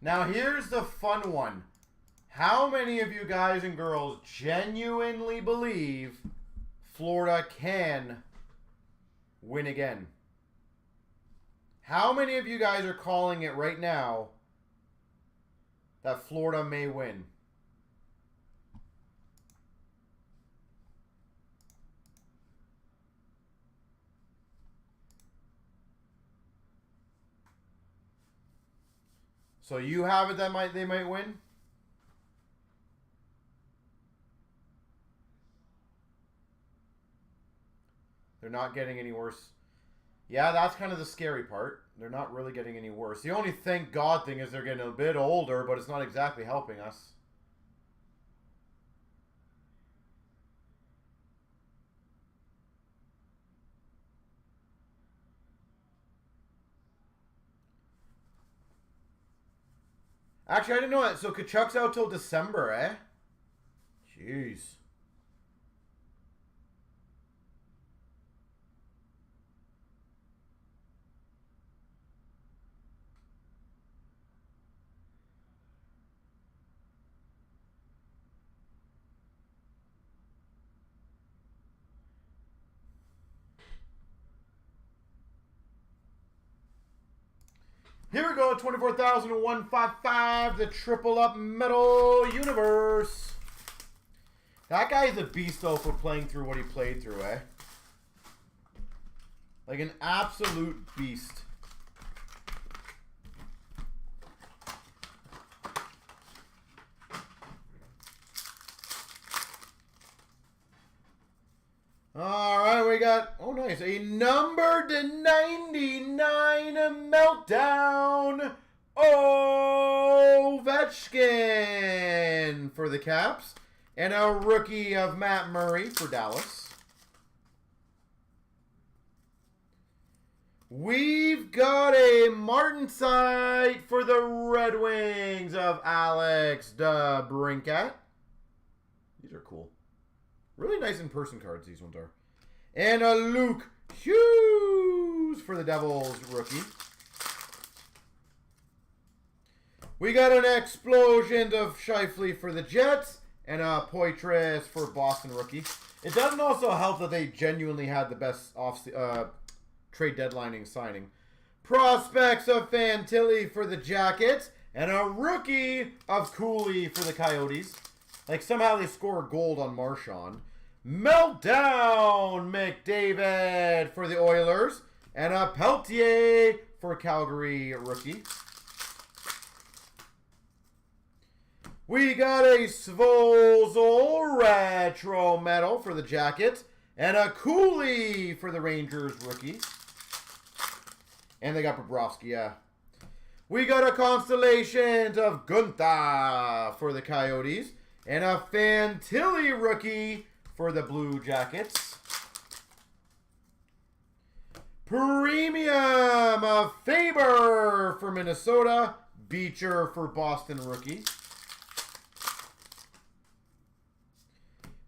Now here's the fun one. How many of you guys and girls genuinely believe Florida can win again? How many of you guys are calling it right now that Florida may win? So you have it that they might win? They're not getting any worse. Yeah, that's kind of the scary part. They're not really getting any worse. The only thank God thing is they're getting a bit older, but it's not exactly helping us. Actually, I didn't know that. So Kachuk's out till December, eh? Jeez. Here we go, 24,155, the triple up metal universe. That guy is a beast, though, for playing through what he played through, eh? Like an absolute beast. All right, we got, oh nice, a number to 99 meltdown Ovechkin for the Caps. And a rookie of Matt Murray for Dallas. We've got a Martinsight for the Red Wings of Alex DeBrincat. These are cool. Really nice in-person cards, these ones are. And a Luke Hughes for the Devils rookie. We got an Explosion of Scheifele for the Jets. And a Poitras for Boston rookie. It doesn't also help that they genuinely had the best trade deadlining signing. Prospects of Fantilli for the Jackets. And a rookie of Cooley for the Coyotes. Like, somehow they score gold on Marchand. Meltdown McDavid for the Oilers. And a Peltier for Calgary rookie. We got a Svozil retro medal for the Jackets. And a Cooley for the Rangers rookie. And they got Bobrovsky, yeah. We got a Constellations of Gunther for the Coyotes. And a Fantilli rookie for the Blue Jackets. Premium of Faber for Minnesota. Beecher for Boston rookie.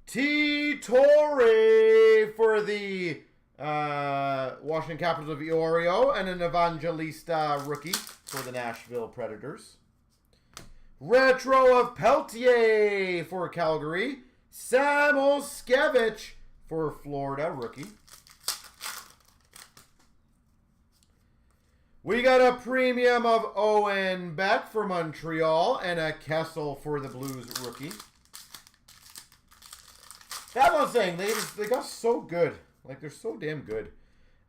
T. Torre for the Washington Capitals of Iorio. And an Evangelista rookie for the Nashville Predators. Retro of Peltier for Calgary. Sam Oskevich for Florida rookie. We got a premium of Owen Beck for Montreal. And a Kessel for the Blues rookie. That's what I'm saying. They got so good. Like, they're so damn good.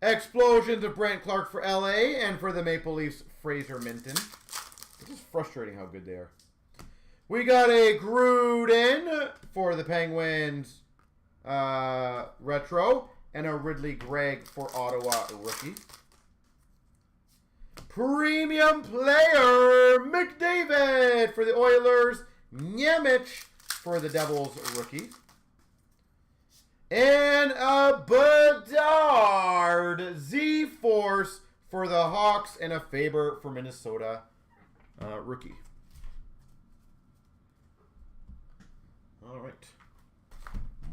Explosions of Brent Clark for LA. And for the Maple Leafs, Fraser Minton. It's just frustrating how good they are. We got a Gruden for the Penguins retro. And a Ridley Gregg for Ottawa rookie. Premium player McDavid for the Oilers. Nemec for the Devils rookie. And a Bedard Z-Force for the Hawks. And a Faber for Minnesota rookie. All right.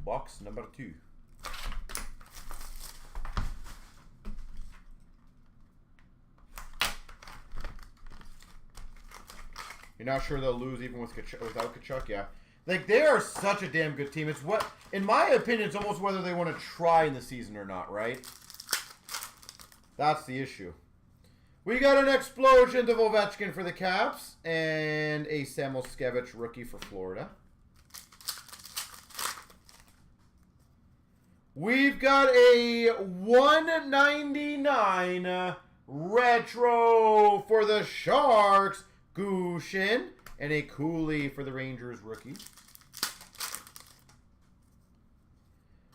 Box number 2. You're not sure they'll lose even with without Kachuk? Yeah. Like, they are such a damn good team. It's what, in my opinion, it's almost whether they want to try in the season or not, right? That's the issue. We got an explosion of Ovechkin for the Caps and a Samoskevich rookie for Florida. We've got a 199 retro for the Sharks, Gushin, and a Cooley for the Rangers rookie.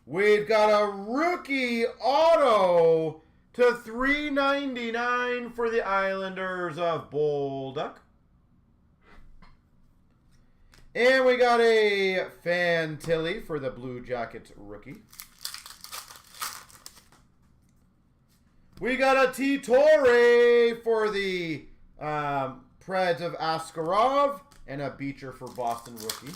We've got a rookie auto to 399 for the Islanders of Bolduc. And we got a Fantilli for the Blue Jackets rookie. We got a T-Torre for the Preds of Askarov and a Beecher for Boston rookie.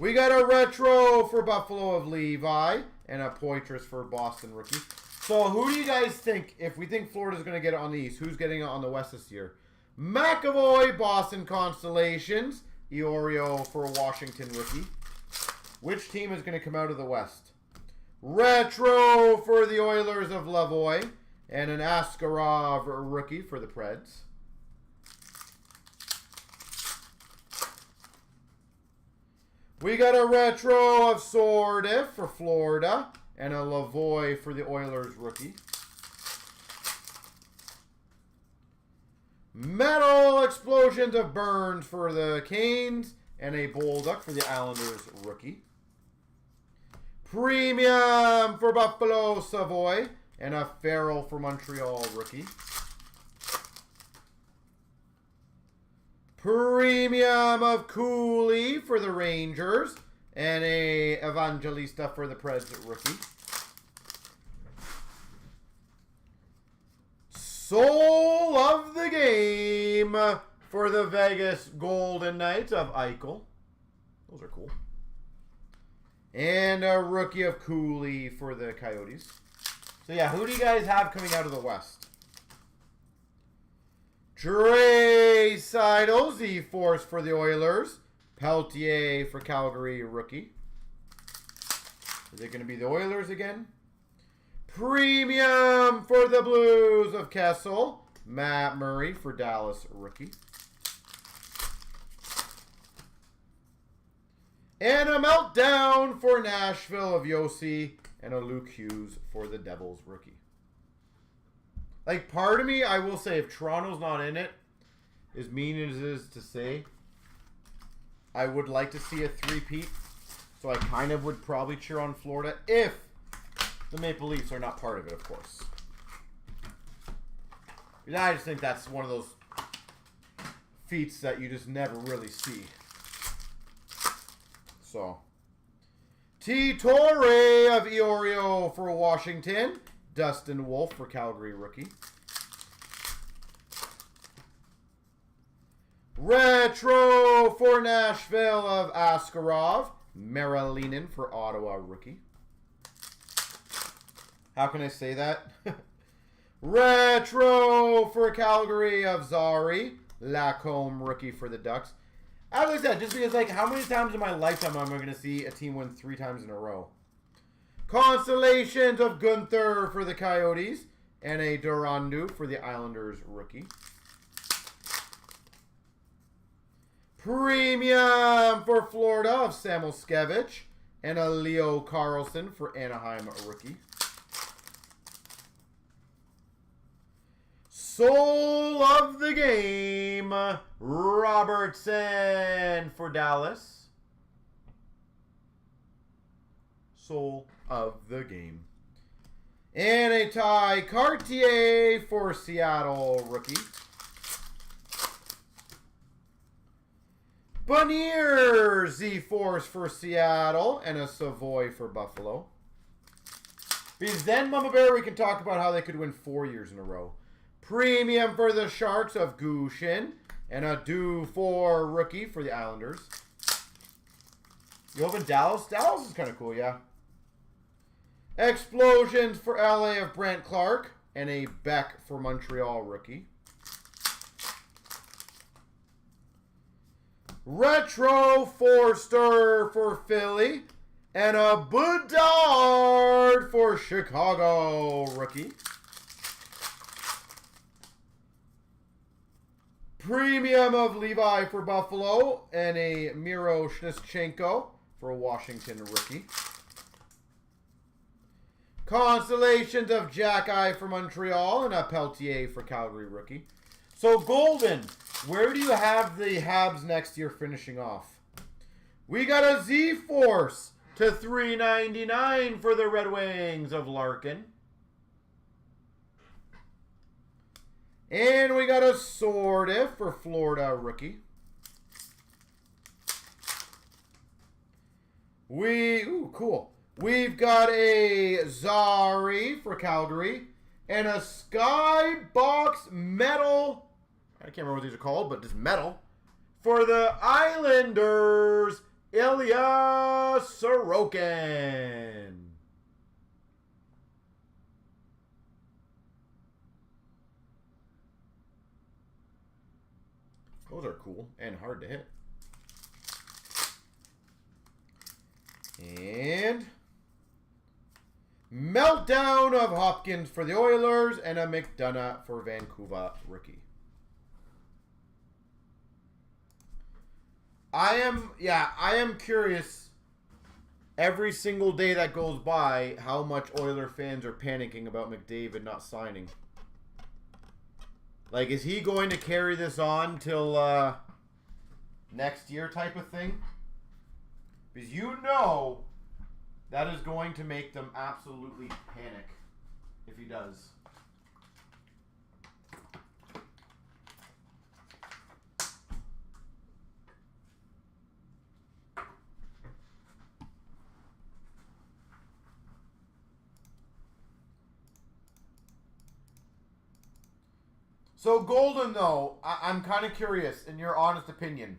We got a retro for Buffalo of Levi and a Poitras for Boston rookie. So who do you guys think, if we think Florida's going to get it on the East, who's getting it on the West this year? McAvoy, Boston Constellations. Iorio for a Washington rookie. Which team is going to come out of the West? Retro for the Oilers of Lavoie. And an Askarov rookie for the Preds. We got a retro of Sordiff for Florida. And a Lavoie for the Oilers rookie. Metal Explosions of Burns for the Canes. And a Bolduc for the Islanders rookie. Premium for Buffalo, Savoy. And a Farrell for Montreal rookie. Premium of Cooley for the Rangers. And a Evangelista for the Preds rookie. Soul of the Game for the Vegas Golden Knights of Eichel. Those are cool. And a rookie of Cooley for the Coyotes. So yeah, who do you guys have coming out of the West? Draisaitl, Z-Force for the Oilers. Peltier for Calgary rookie. Is it going to be the Oilers again? Premium for the Blues of Kessel. Matt Murray for Dallas rookie. And a Meltdown for Nashville of Yossi. And a Luke Hughes for the Devils rookie. Like, part of me, I will say, if Toronto's not in it, as mean as it is to say, I would like to see a three-peat. So I kind of would probably cheer on Florida if the Maple Leafs are not part of it, of course. I just think that's one of those feats that you just never really see. So, T-Torre of Iorio for Washington. Dustin Wolf for Calgary rookie. Retro for Nashville of Askarov. Marilinen for Ottawa rookie. How can I say that? Retro for Calgary of Zari. Lacombe rookie for the Ducks. As I said, just because, like, how many times in my lifetime am I going to see a team win 3 times in a row? Constellations of Gunther for the Coyotes. And a Durandu for the Islanders rookie. Premium for Florida of Samoskevich. And a Leo Carlson for Anaheim rookie. Soul of the Game, Robertson for Dallas. Soul of the Game. And a Ty Cartier for Seattle rookie. Bonnier Z-Force for Seattle and a Savoy for Buffalo. Because then, Mama Bear, we can talk about how they could win 4 years in a row. Premium for the Sharks of Gushin. And a Dufour rookie for the Islanders. You open Dallas? Dallas is kind of cool, yeah. Explosions for LA of Brent Clark. And a Beck for Montreal rookie. Retro Forster for Philly. And a Bedard for Chicago rookie. Premium of Levi for Buffalo. And a Miro Shnischenko for a Washington rookie. Constellations of Jack Eye for Montreal and a Peltier for Calgary rookie. So Golden, where do you have the Habs next year finishing off? We got a Z-Force to $3.99 for the Red Wings of Larkin. And we got a Sortif for Florida rookie. Ooh, cool. We've got a Zari for Calgary. And a Skybox Metal. I can't remember what these are called, but just metal. For the Islanders, Ilya Sorokin. Those are cool and hard to hit. And Meltdown of Hopkins for the Oilers and a McDonough for Vancouver rookie. I am curious every single day that goes by how much Oiler fans are panicking about McDavid not signing. Like, is he going to carry this on till next year type of thing? Because you know that is going to make them absolutely panic if he does. So Golden, though, I'm kind of curious, in your honest opinion.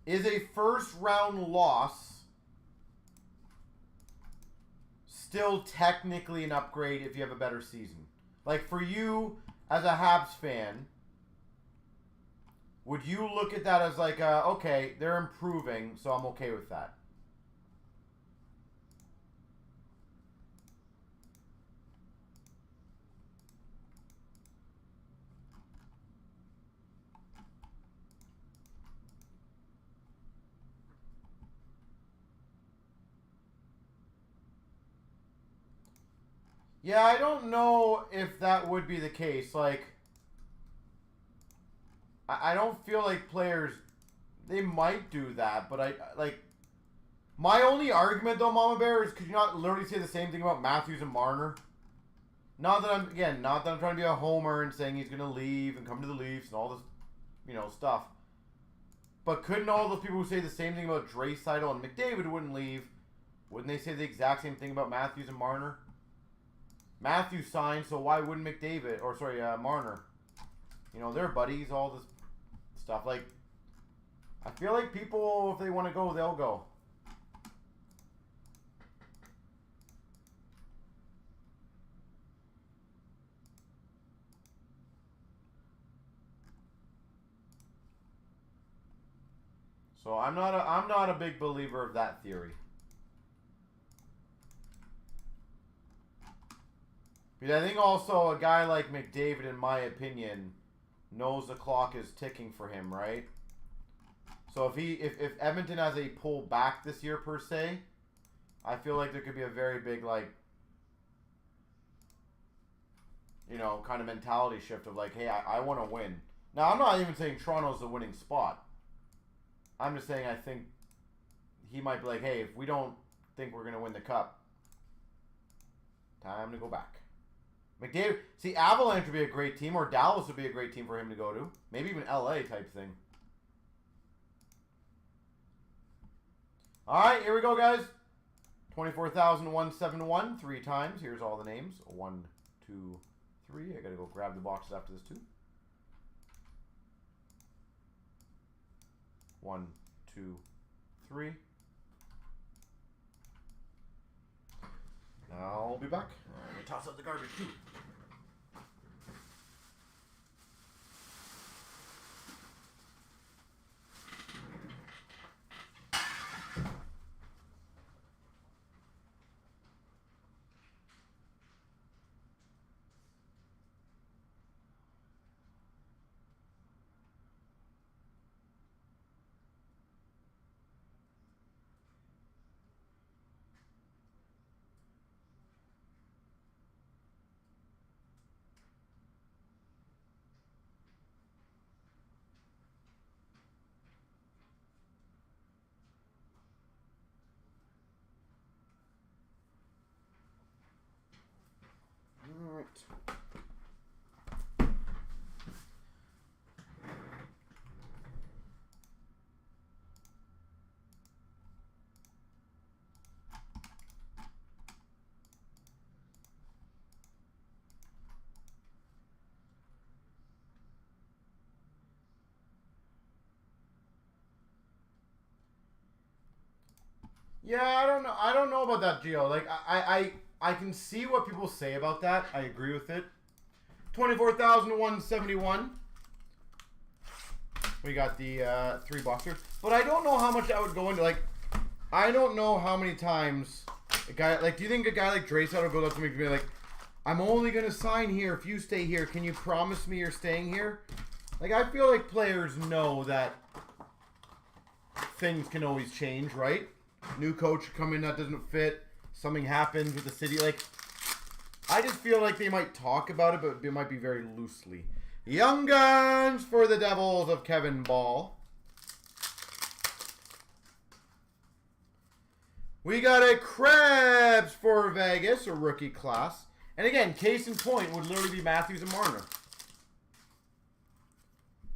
Is a first-round loss still technically an upgrade if you have a better season? Like, for you, as a Habs fan, would you look at that as like, okay, they're improving, so I'm okay with that? Yeah, I don't know if that would be the case. Like, I don't feel like players, they might do that, but my only argument though, Mama Bear, is could you not literally say the same thing about Matthews and Marner? Not that I'm trying to be a homer and saying he's going to leave and come to the Leafs and all this, stuff. But couldn't all those people who say the same thing about Draisaitl and McDavid wouldn't leave, wouldn't they say the exact same thing about Matthews and Marner? Matthews signed, so why wouldn't Marner? They're buddies, all this stuff. Like, I feel like people, if they want to go, they'll go. So I'm not a big believer of that theory. But I think also a guy like McDavid, in my opinion, knows the clock is ticking for him, right? So if Edmonton has a pull back this year per se, I feel like there could be a very big kind of mentality shift of like, hey, I want to win. Now I'm not even saying Toronto's the winning spot. I'm just saying I think he might be like, hey, if we don't think we're gonna win the cup, time to go back. McDavid, see, Avalanche would be a great team, or Dallas would be a great team for him to go to. Maybe even LA type thing. All right, here we go, guys. 24,171 3 times. Here's all the names. 1, 2, 3. I got to go grab the boxes after this, too. 1, 2, 3. I'll be back. Let me toss out the garbage, too. Yeah, I don't know about that, Gio. Like, I can see what people say about that. I agree with it. 24,171. We got the 3 boxers. But I don't know how much that would go into. Like, I don't know how many times a guy, like, do you think a guy like Draysaitl would go up to me and be like, I'm only going to sign here if you stay here. Can you promise me you're staying here? Like, I feel like players know that things can always change, right? New coach come in that doesn't fit. Something happens with the city. Like, I just feel like they might talk about it, but it might be very loosely. Young Guns for the Devils of Kevin Ball. We got a Krebs for Vegas, a rookie class. And again, case in point would literally be Matthews and Marner.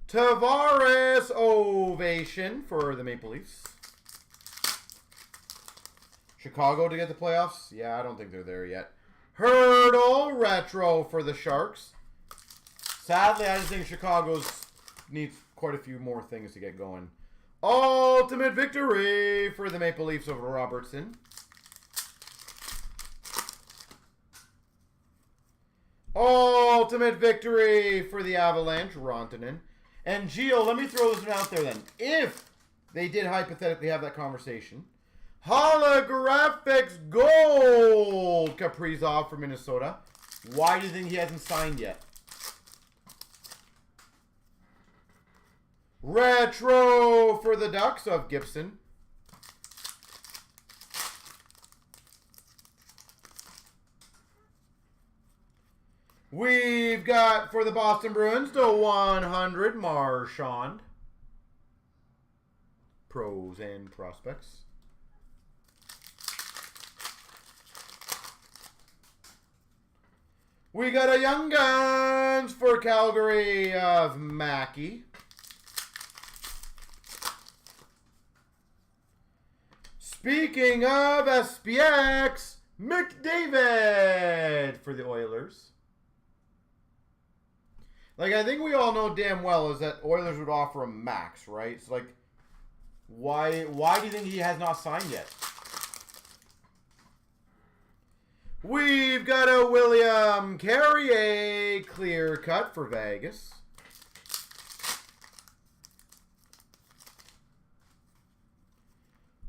Tavares Ovation for the Maple Leafs. Chicago to get the playoffs? Yeah, I don't think they're there yet. Hurdle Retro for the Sharks. Sadly, I just think Chicago's needs quite a few more things to get going. Ultimate Victory for the Maple Leafs of Robertson. Ultimate Victory for the Avalanche, Rantanen. And Gio, let me throw this one out there then. If they did hypothetically have that conversation, Holographics Gold Kaprizov for Minnesota. Why do you think he hasn't signed yet? Retro for the Ducks of Gibson. We've got for the Boston Bruins to 100 Marchand. Pros and prospects. We got a Young Guns for Calgary of Mackey. Speaking of SPX, McDavid for the Oilers. Like, I think we all know damn well is that Oilers would offer him max, right? So, like, why do you think he has not signed yet? We've got a William Carrier clear cut for Vegas.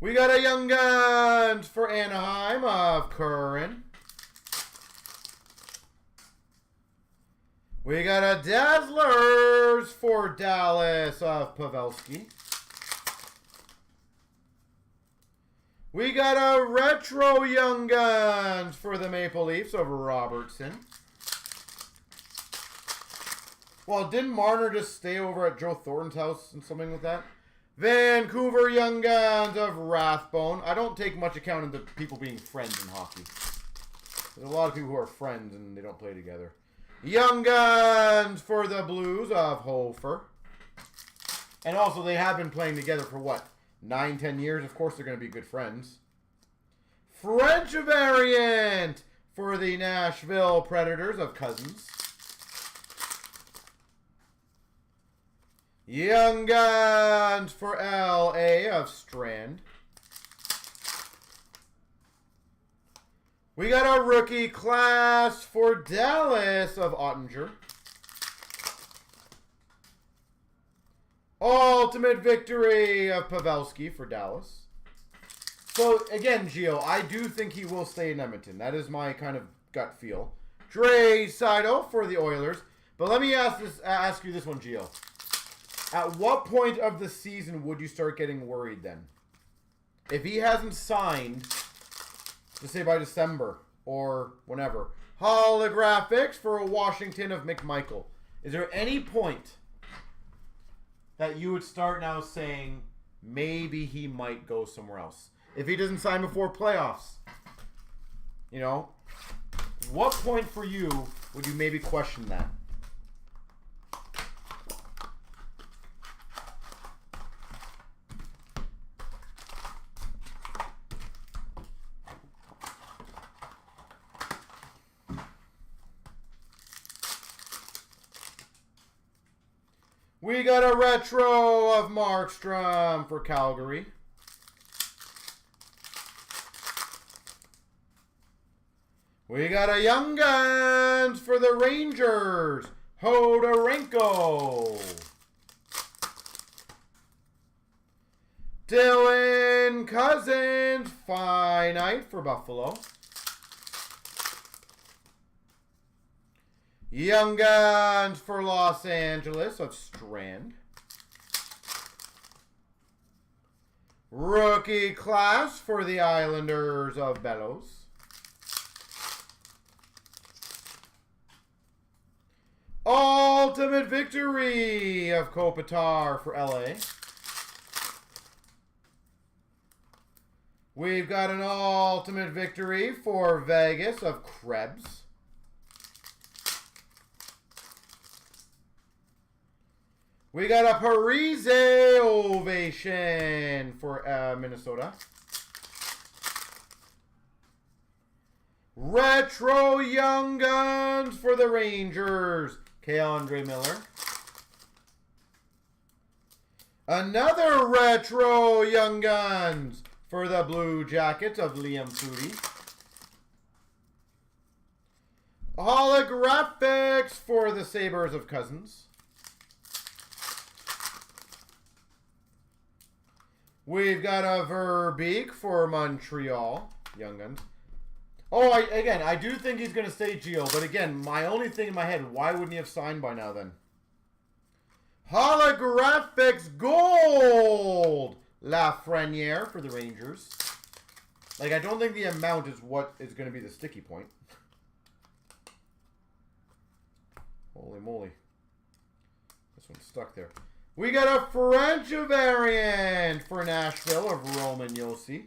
We got a Young Guns for Anaheim of Curran. We got a Dazzlers for Dallas of Pavelski. We got a Retro Young Guns for the Maple Leafs of Robertson. Well, didn't Marner just stay over at Joe Thornton's house and something like that? Vancouver Young Guns of Rathbone. I don't take much account into people being friends in hockey. There's a lot of people who are friends and they don't play together. Young Guns for the Blues of Hofer. And also, they have been playing together for what? 9, 10 years? Of course they're going to be good friends. French variant for the Nashville Predators of Cousins. Young Guns for LA of Strand. We got a rookie class for Dallas of Ottinger. Ultimate Victory of Pavelski for Dallas. So, again, Gio, I do think he will stay in Edmonton. That is my kind of gut feel. Draisaitl for the Oilers. But let me ask you this one, Gio. At what point of the season would you start getting worried then? If he hasn't signed, let's say by December or whenever. Holographics for a Washington of McMichael. Is there any point that you would start now saying maybe he might go somewhere else? If he doesn't sign before playoffs, you know, what point for you would you maybe question that? We got a retro of Markstrom for Calgary. We got a Young Guns for the Rangers, Hodorenko. Dylan Cousins, finite for Buffalo. Young Guns for Los Angeles of Strand. Rookie class for the Islanders of Bellows. Ultimate victory of Kopitar for LA. We've got an ultimate victory for Vegas of Krebs. We got a Parise ovation for Minnesota. Retro Young Guns for the Rangers, K'Andre Miller. Another Retro Young Guns for the Blue Jackets of Liam Foudy. Holographics for the Sabres of Cousins. We've got a Verbeek for Montreal, Young Guns. Oh, I do think he's going to stay Gio, but again, my only thing in my head, why wouldn't he have signed by now then? Holographics Gold, Lafreniere for the Rangers. Like, I don't think the amount is what is going to be the sticky point. Holy moly. This one's stuck there. We got a French variant for Nashville of Roman Josi.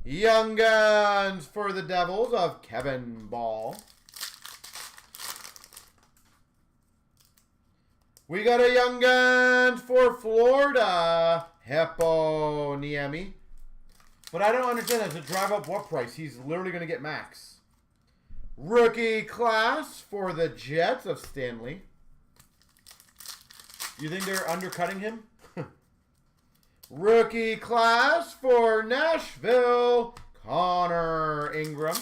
Young Guns for the Devils of Kevin Ball. We got a Young Guns for Florida, Heppo Niemi. But I don't understand that. To drive up what price? He's literally going to get max. Rookie class for the Jets of Stanley. You think they're undercutting him? Rookie class for Nashville, Connor Ingram.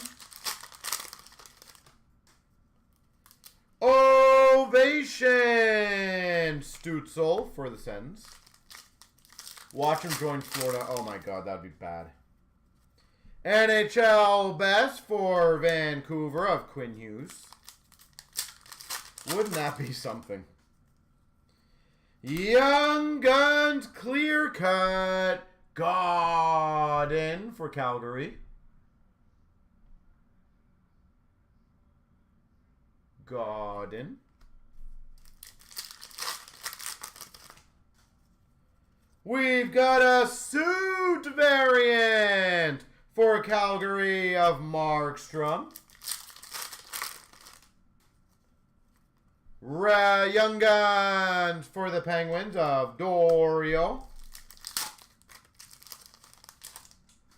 Ovation, Stutzel for the Sens. Watch him join Florida. Oh my God, that'd be bad. NHL best for Vancouver of Quinn Hughes. Wouldn't that be something? Young Guns clear cut. Godin for Calgary. Godin. We've got a suit variant for Calgary of Markstrom. Young Guns for the Penguins of Dorio.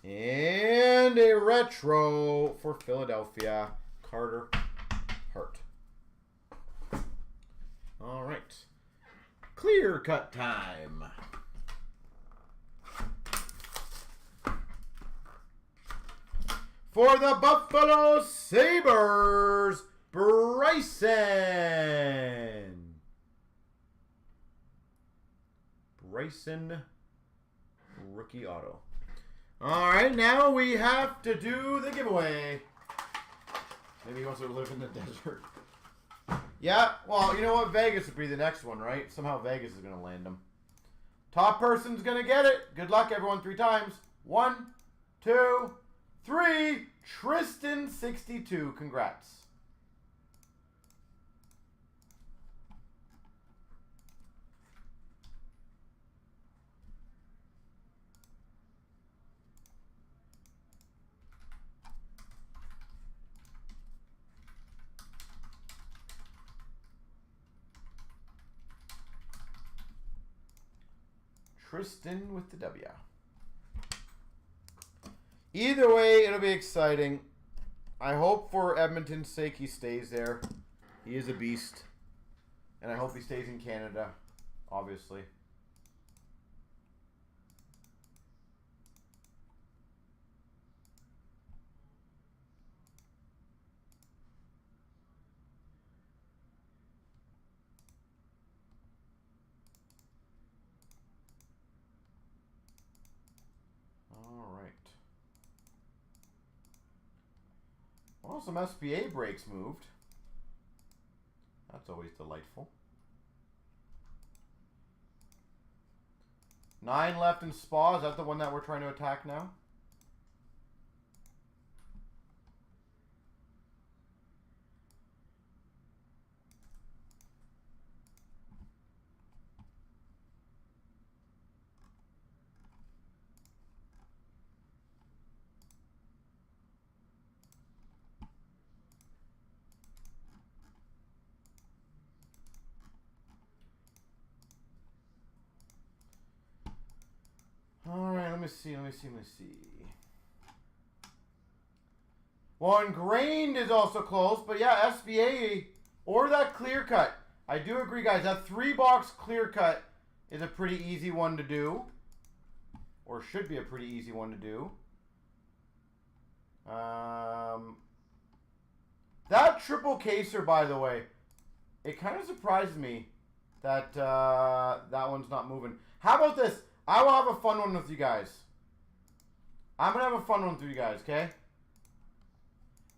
And a retro for Philadelphia, Carter Hart. All right. Clear cut time. For the Buffalo Sabres, Bryson rookie auto. All right, now we have to do the giveaway. Maybe he wants to live in the desert. Yeah, well, you know what? Vegas would be the next one, right? Somehow Vegas is going to land him. Top person's going to get it. Good luck, everyone, 3 times. 1, 2, 3. Tristan 62. Congrats. Tristan with the W. Either way, it'll be exciting. I hope for Edmonton's sake he stays there. He is a beast. And I hope he stays in Canada, obviously. Oh, some SBA breaks moved. That's always delightful. 9 left in Spa. Is that the one that we're trying to attack now? Alright, let me see. Well, Ingrained is also close, but yeah, SBA or that clear cut. I do agree, guys. That 3-box clear cut is a pretty easy one to do. Or should be a pretty easy one to do. That triple caser, by the way, it kind of surprised me that that one's not moving. How about this? I will have a fun one with you guys. I'm going to have a fun one with you guys, okay?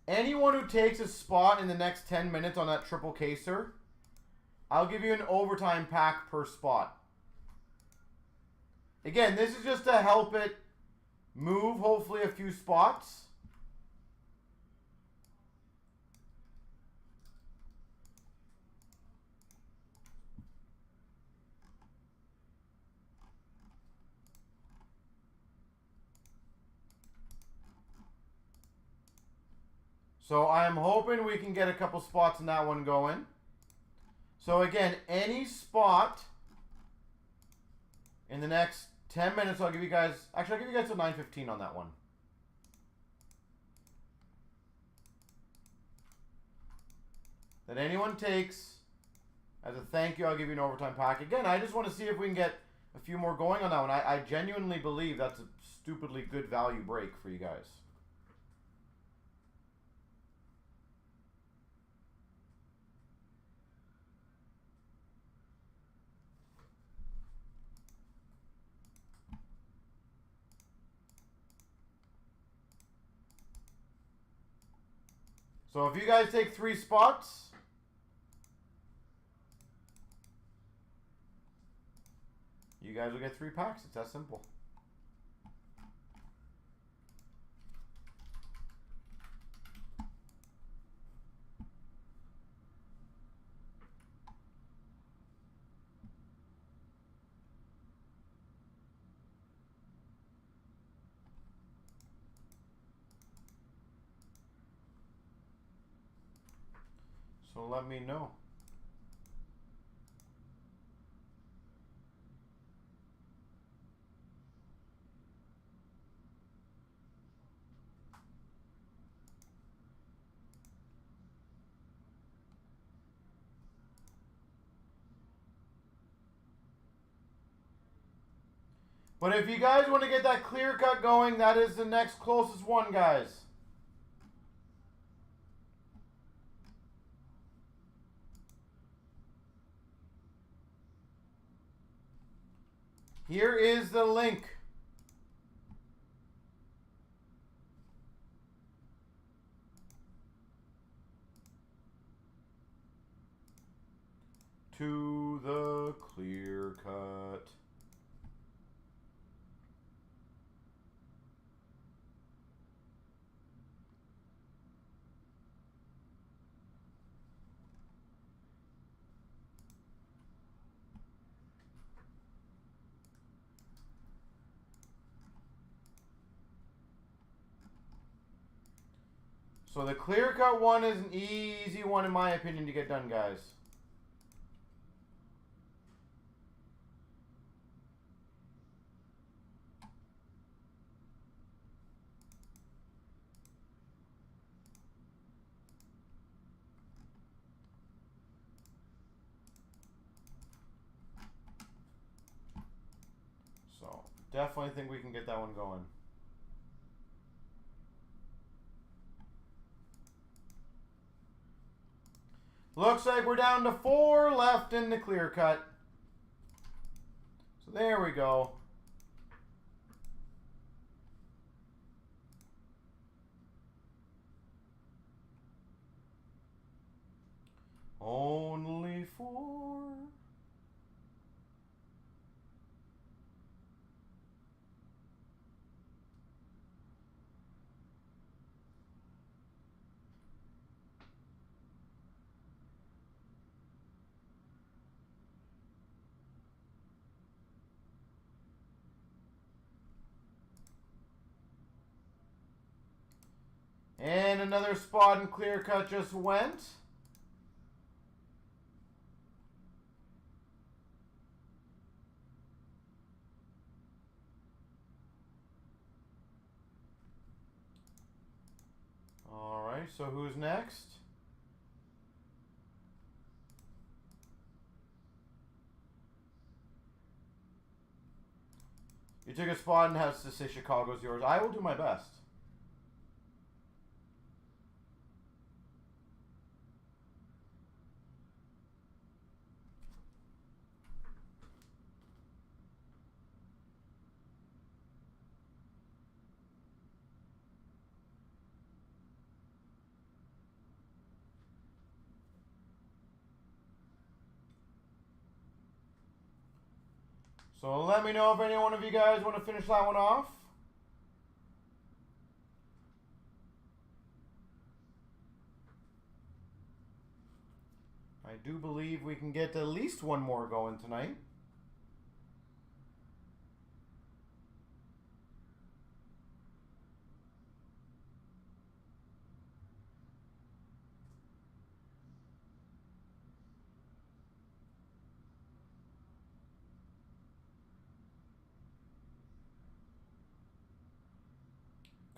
Anyone who takes a spot in the next 10 minutes on that triple caser, I'll give you an overtime pack per spot. Again, this is just to help it move, hopefully, a few spots. So I'm hoping we can get a couple spots in that one going. So again, any spot in the next 10 minutes, I'll give you guys, actually I'll give you guys till 9:15 on that one. That anyone takes, as a thank you, I'll give you an overtime pack. Again, I just want to see if we can get a few more going on that one. I genuinely believe that's a stupidly good value break for you guys. So if you guys take 3 spots, you guys will get 3 packs. It's that simple. So let me know. But if you guys want to get that clear cut going, that is the next closest one, guys. Here is the link. To the clear cut. So the clear cut one is an easy one in my opinion to get done, guys. So definitely think we can get that one going. Looks like we're down to 4 left in the clear cut. So there we go. And another spot and clear cut just went. All right, so who's next? You took a spot and has to say Chicago's yours. I will do my best. So let me know if any one of you guys want to finish that one off. I do believe we can get at least one more going tonight.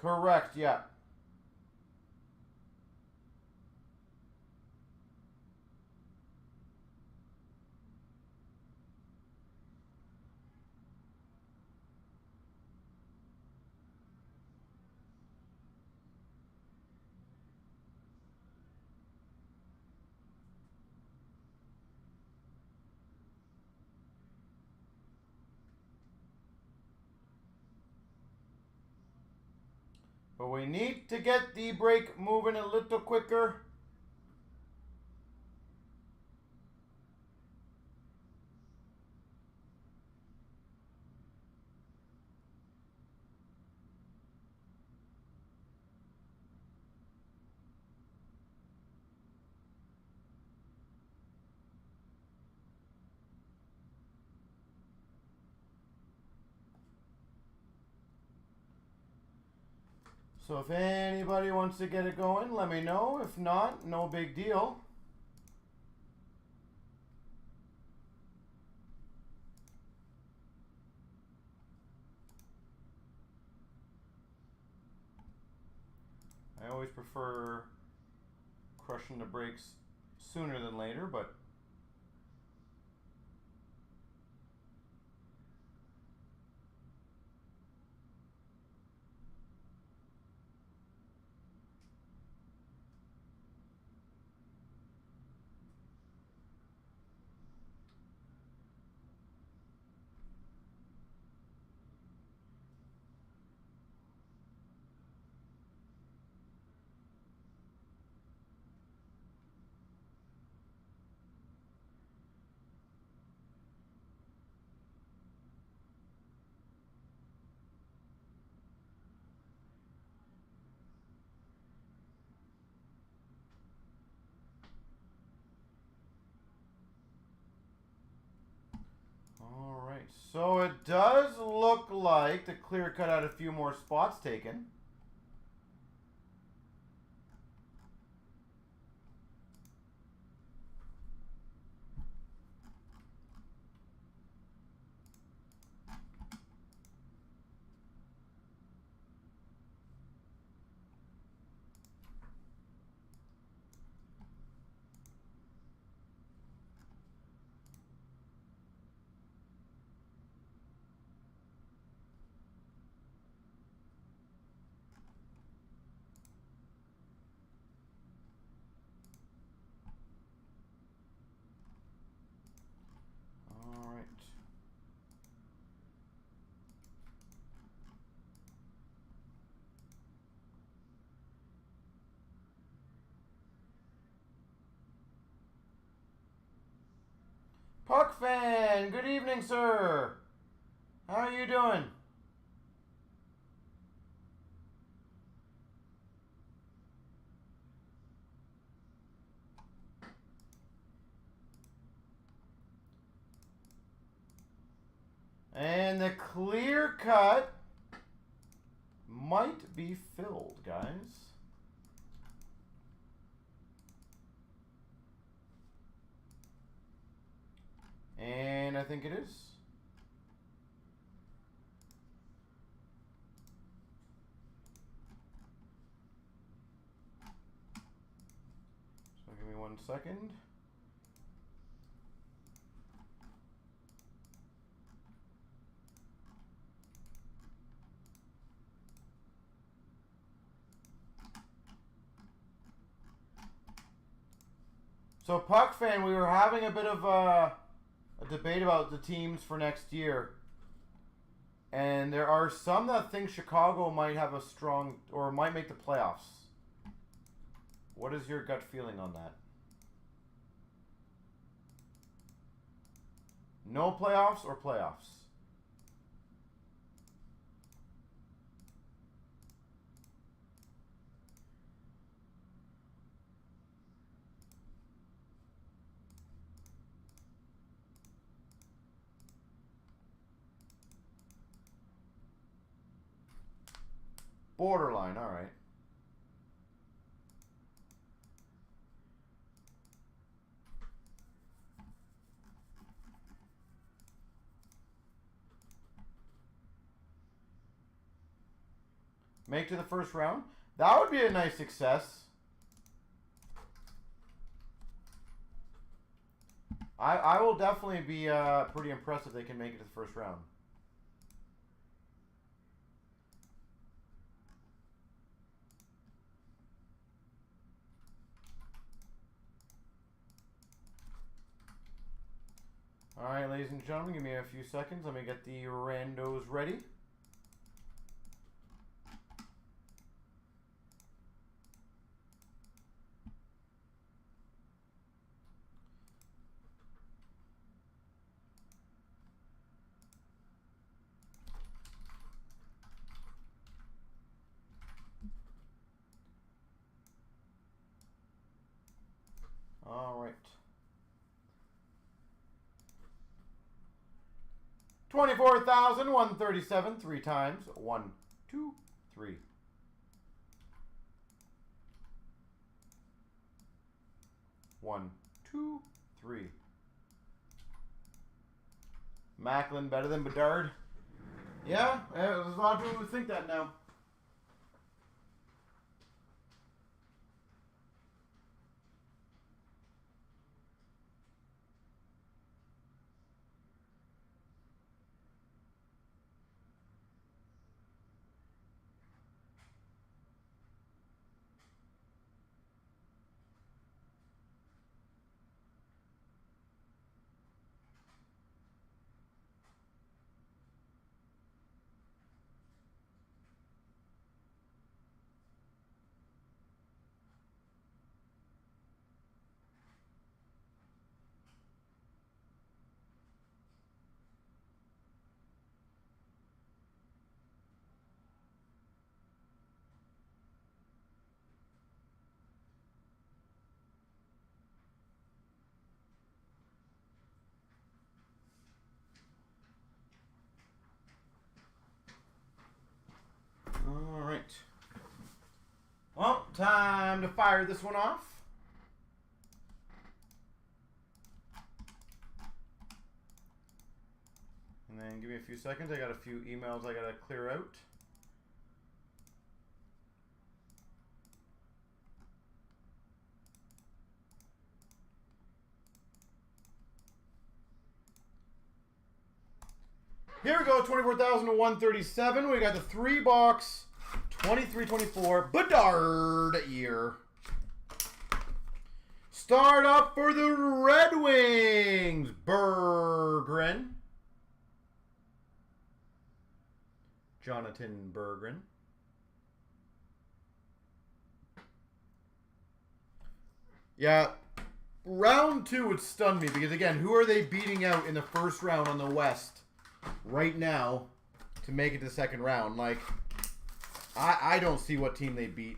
Correct, yeah. But we need to get the break moving a little quicker. So if anybody wants to get it going, let me know. If not, no big deal. I always prefer crushing the breaks sooner than later, but all right. So it does look like the clear cut had a few more spots taken. All right. Puck fan, good evening, sir. How are you doing? And the clear cut might be filled, guys. I think it is. So give me 1 second. So, Puck fan, we were having a bit of a debate about the teams for next year. And there are some that think Chicago might have a strong, or might make the playoffs. What is your gut feeling on that? No playoffs or playoffs? Borderline, all right. Make to the first round? That would be a nice success. I will definitely be pretty impressed if they can make it to the first round. All right, ladies and gentlemen, give me a few seconds. Let me get the randos ready. All right. 24,137 3 times. 1, 2, 3. One, two, three. Macklin better than Bedard? Yeah, there's a lot of people who think that now. All right. Well, time to fire this one off. And then give me a few seconds. I got a few emails I got to clear out. Here we go, 24,137. We got the 3-box 23-24 Bedard year. Start up for the Red Wings, Berggren. Jonathan Berggren. Yeah, round 2 would stun me because, again, who are they beating out in the first round on the West right now to make it to the second round? Like, I don't see what team they beat.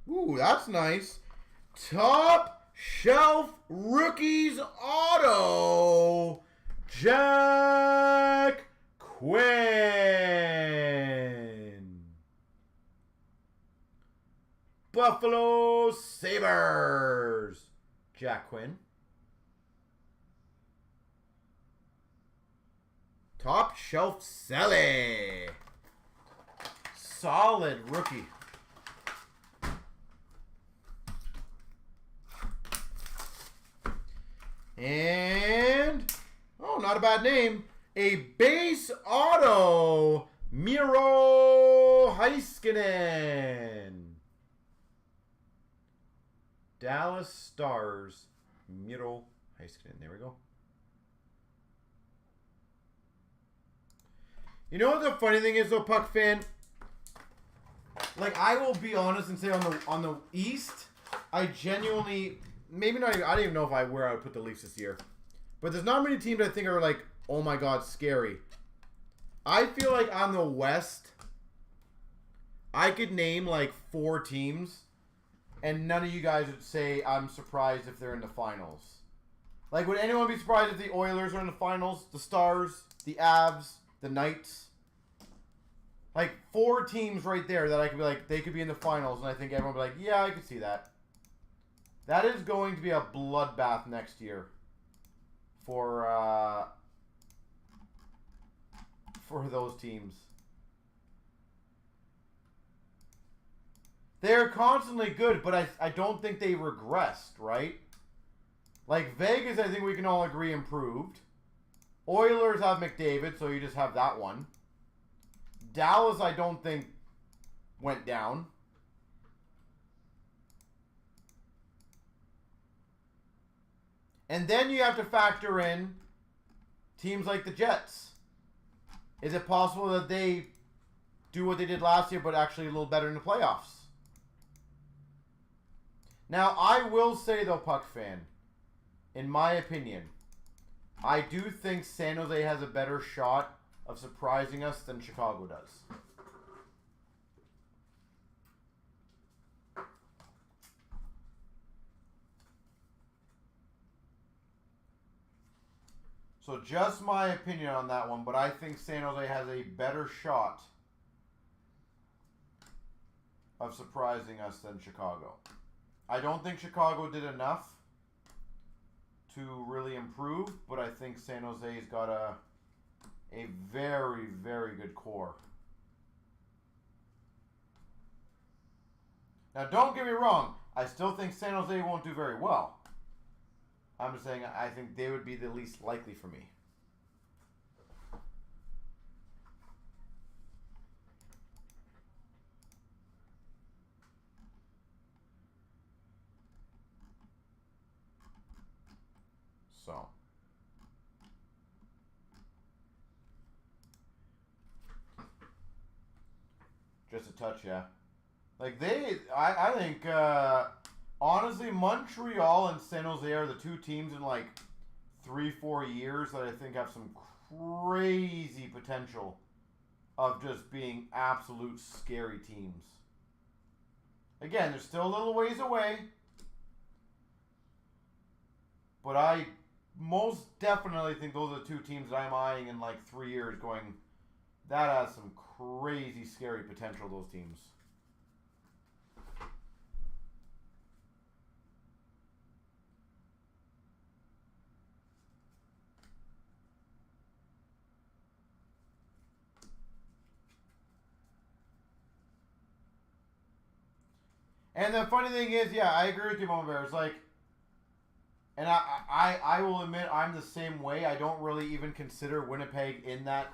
Ooh, that's nice. Top shelf rookies auto, Jack Quinn. Buffalo Sabres, Jack Quinn. Top Shelf Selly. Solid rookie. And, oh, not a bad name. A base auto, Miro Heiskanen. Dallas Stars, Miro Heiskanen. There we go. You know what the funny thing is, though, Puck fan? Like, I will be honest and say on the East, I genuinely, maybe not even, I don't even know where I would put the Leafs this year. But there's not many teams I think are like, oh my God, scary. I feel like on the West, I could name like 4 teams, and none of you guys would say I'm surprised if they're in the finals. Like, would anyone be surprised if the Oilers are in the finals? The Stars, the Avs, the Knights? Like, 4 teams right there that I could be like, they could be in the finals, and I think everyone would be like, yeah, I could see that. That is going to be a bloodbath next year for those teams. They're constantly good, but I don't think they regressed, right? Like, Vegas, I think we can all agree, improved. Oilers have McDavid, so you just have that one. Dallas, I don't think, went down. And then you have to factor in teams like the Jets. Is it possible that they do what they did last year, but actually a little better in the playoffs? Now, I will say, though, Puck fan, in my opinion, I do think San Jose has a better shot of surprising us than Chicago does. So just my opinion on that one, but I think San Jose has a better shot of surprising us than Chicago. I don't think Chicago did enough to really improve, but I think San Jose's got a very, very good core. Now, don't get me wrong. I still think San Jose won't do very well. I'm just saying I think they would be the least likely for me. So. Just a touch, yeah. Like, I think, honestly, Montreal and San Jose are the 2 teams in, like, 3-4 years that I think have some crazy potential of just being absolute scary teams. Again, they're still a little ways away. But I most definitely think those are the 2 teams that I'm eyeing in, like, 3 years going, that has some crazy scary potential, those teams. And the funny thing is, yeah, I agree with you, Mama Bear. It's like, and I will admit I'm the same way. I don't really even consider Winnipeg in that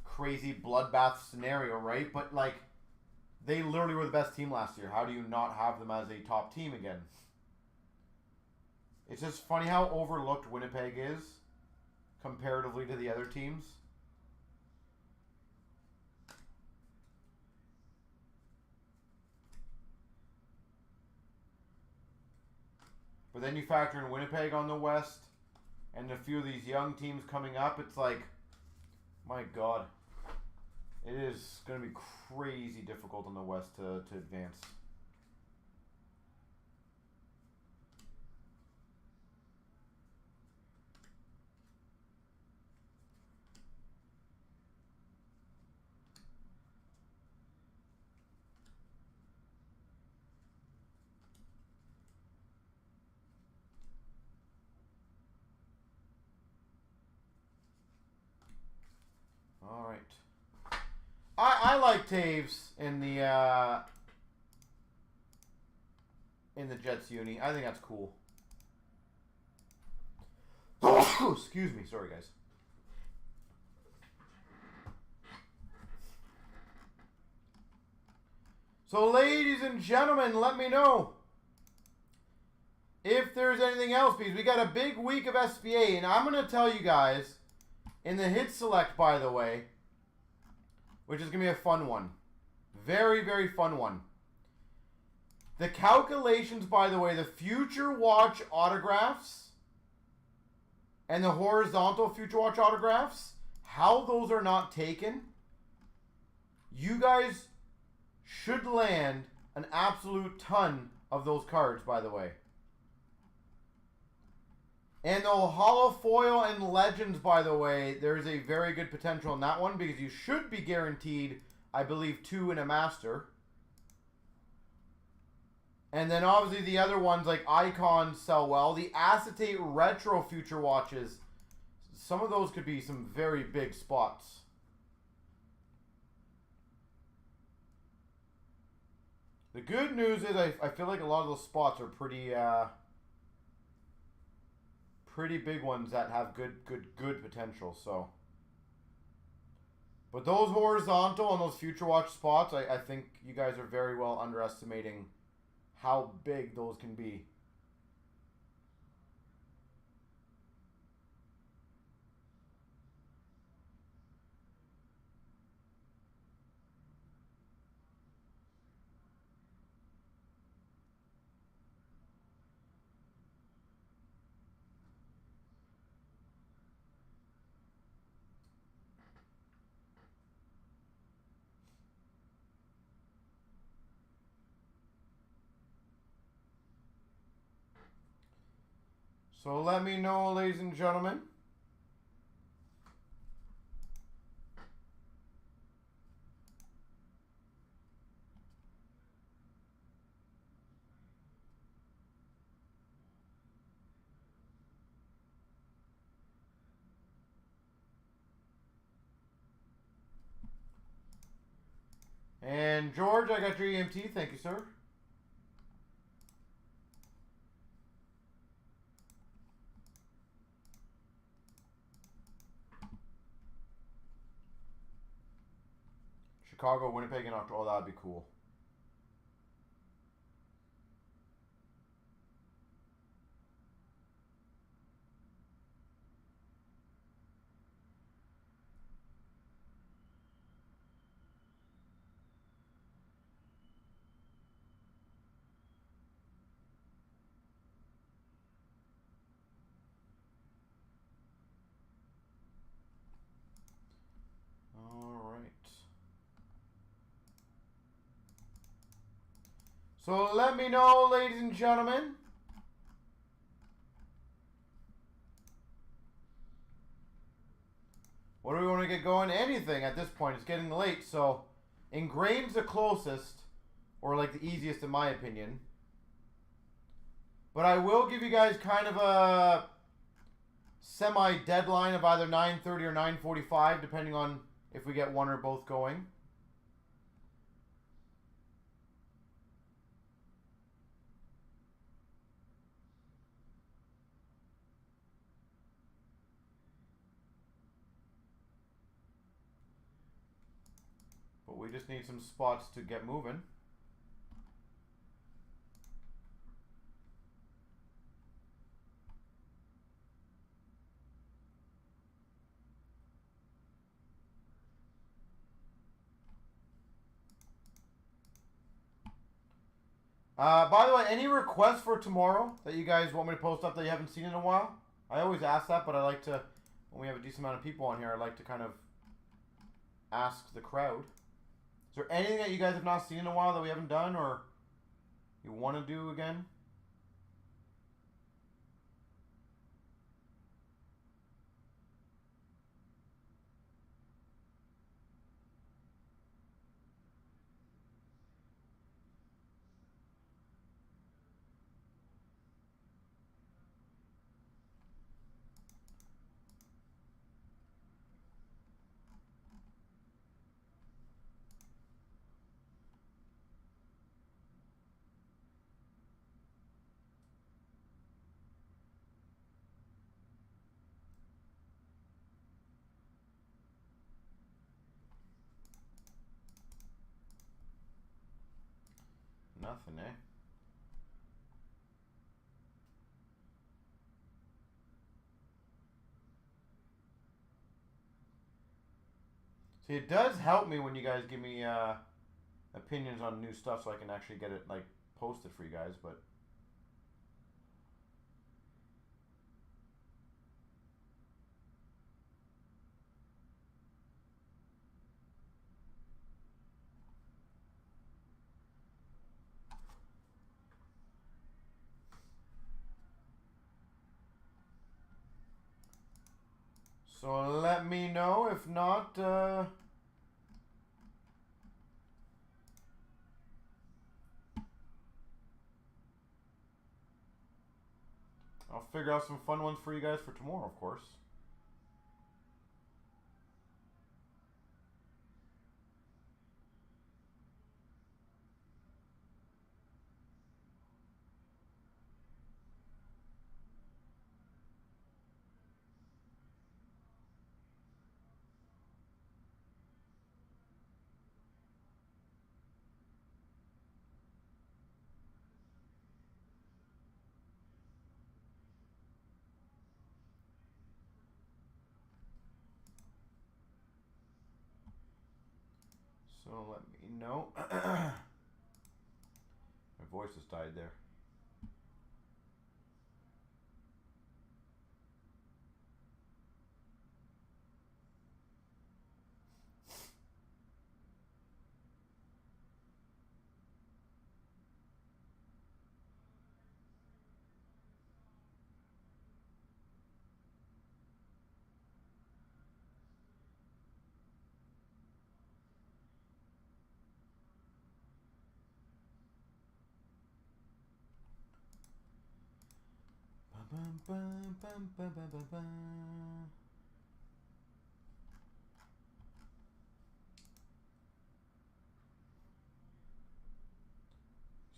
crazy bloodbath scenario, right? But, like, they literally were the best team last year. How do you not have them as a top team again? It's just funny how overlooked Winnipeg is comparatively to the other teams. But then you factor in Winnipeg on the West and a few of these young teams coming up. It's like, my God. It is going to be crazy difficult on the West to advance. like Taves in the Jets uni. I think that's cool. Excuse me. Sorry, guys. So, ladies and gentlemen, let me know if there's anything else, because we got a big week of SBA, and I'm going to tell you guys in the hit select, by the way, which is going to be a fun one. Very, very fun one. The calculations, by the way, the Future Watch autographs and the horizontal Future Watch autographs, how those are not taken, you guys should land an absolute ton of those cards, by the way. And the Holo Foil and Legends, by the way, there's a very good potential in that one because you should be guaranteed, I believe, 2 in a Master. And then obviously the other ones like Icons sell well. The Acetate Retro Future Watches, some of those could be some very big spots. The good news is I feel like a lot of those spots are pretty big ones that have good potential. So, but those horizontal and those Future Watch spots, I think you guys are very well underestimating how big those can be. So let me know, ladies and gentlemen. And George, I got your EMT. Thank you, sir. Chicago, Winnipeg in October. Oh, that'd be cool. So let me know, ladies and gentlemen. What do we want to get going? Anything at this point. It's getting late, so Ingrained's the closest, or like the easiest in my opinion. But I will give you guys kind of a semi-deadline of either 9:30 or 9:45, depending on if we get one or both going. But we just need some spots to get moving. By the way, any requests for tomorrow that you guys want me to post up that you haven't seen in a while? I always ask that, but I like to, when we have a decent amount of people on here, I like to kind of ask the crowd. Is there anything that you guys have not seen in a while that we haven't done or you want to do again? Nothing, eh? See, it does help me when you guys give me opinions on new stuff so I can actually get it, like, posted for you guys, but... So let me know. If not, I'll figure out some fun ones for you guys for tomorrow, of course. So let me know. My voice has died there.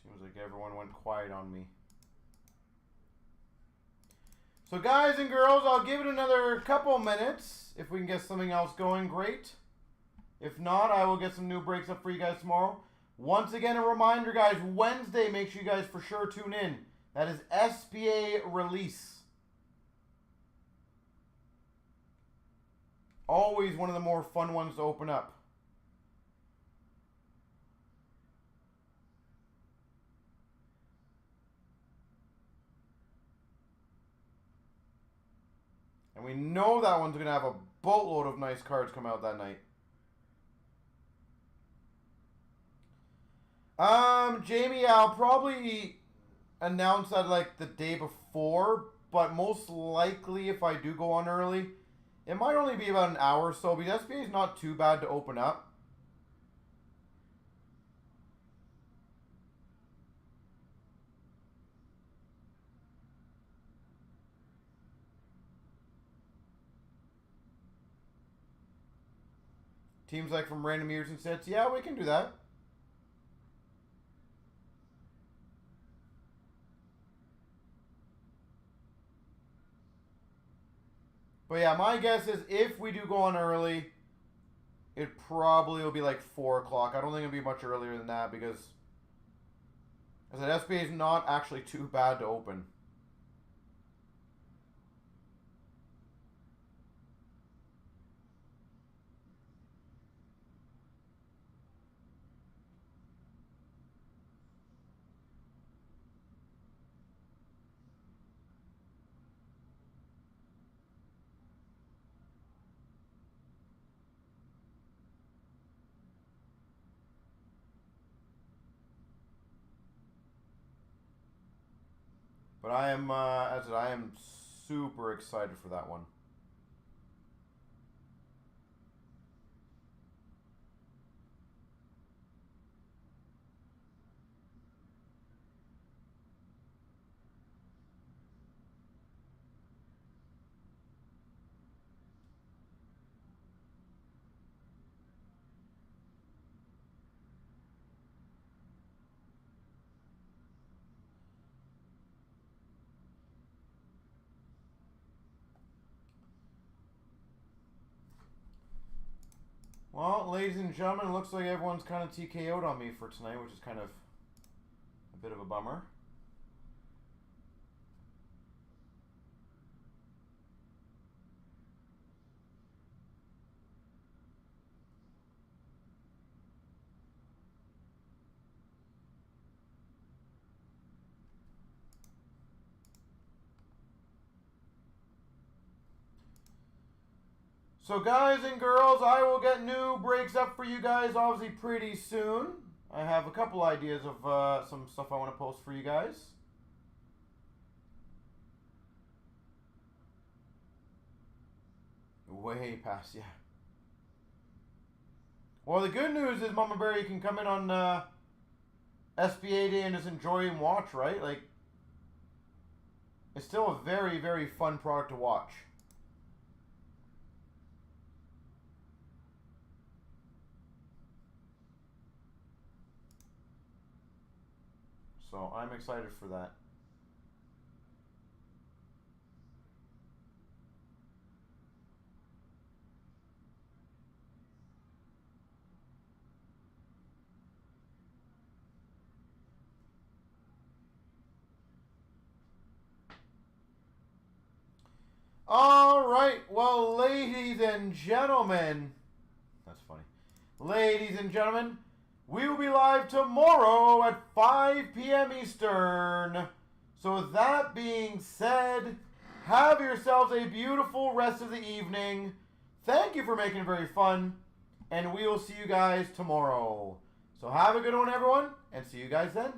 Seems like everyone went quiet on me. So guys and girls, I'll give it another couple minutes. If we can get something else going, great. If not, I will get some new breaks up for you guys tomorrow. Once again, a reminder, guys, Wednesday, make sure you guys for sure tune in. That is SPA release. Always one of the more fun ones to open up. And we know that one's going to have a boatload of nice cards come out that night. Jamie, I'll probably announce that like the day before, but most likely if I do go on early, it might only be about an hour or so, because SPA is not too bad to open up. Teams like from random years and sets, yeah, we can do that. But yeah, my guess is if we do go on early, it probably will be like 4 o'clock. I don't think it'll be much earlier than that because, as I said, SPA is not actually too bad to open. But I am, as I said, I am super excited for that one. Well, ladies and gentlemen, it looks like everyone's kind of TKO'd on me for tonight, which is kind of A bit of a bummer. So guys and girls, I will get new breaks up for you guys obviously pretty soon. I have a couple ideas of some stuff I want to post for you guys. Way past, yeah. Well, the good news is Mama Bear, you can come in on SBA Day and just enjoy and watch, right? Like, it's still a very, very fun product to watch. So I'm excited for that. All right, well, ladies and gentlemen, that's funny. Ladies and gentlemen, we will be live tomorrow at 5 p.m. Eastern. So with that being said, have yourselves a beautiful rest of the evening. Thank you for making it very fun, and we will see you guys tomorrow. So have a good one, everyone, and see you guys then.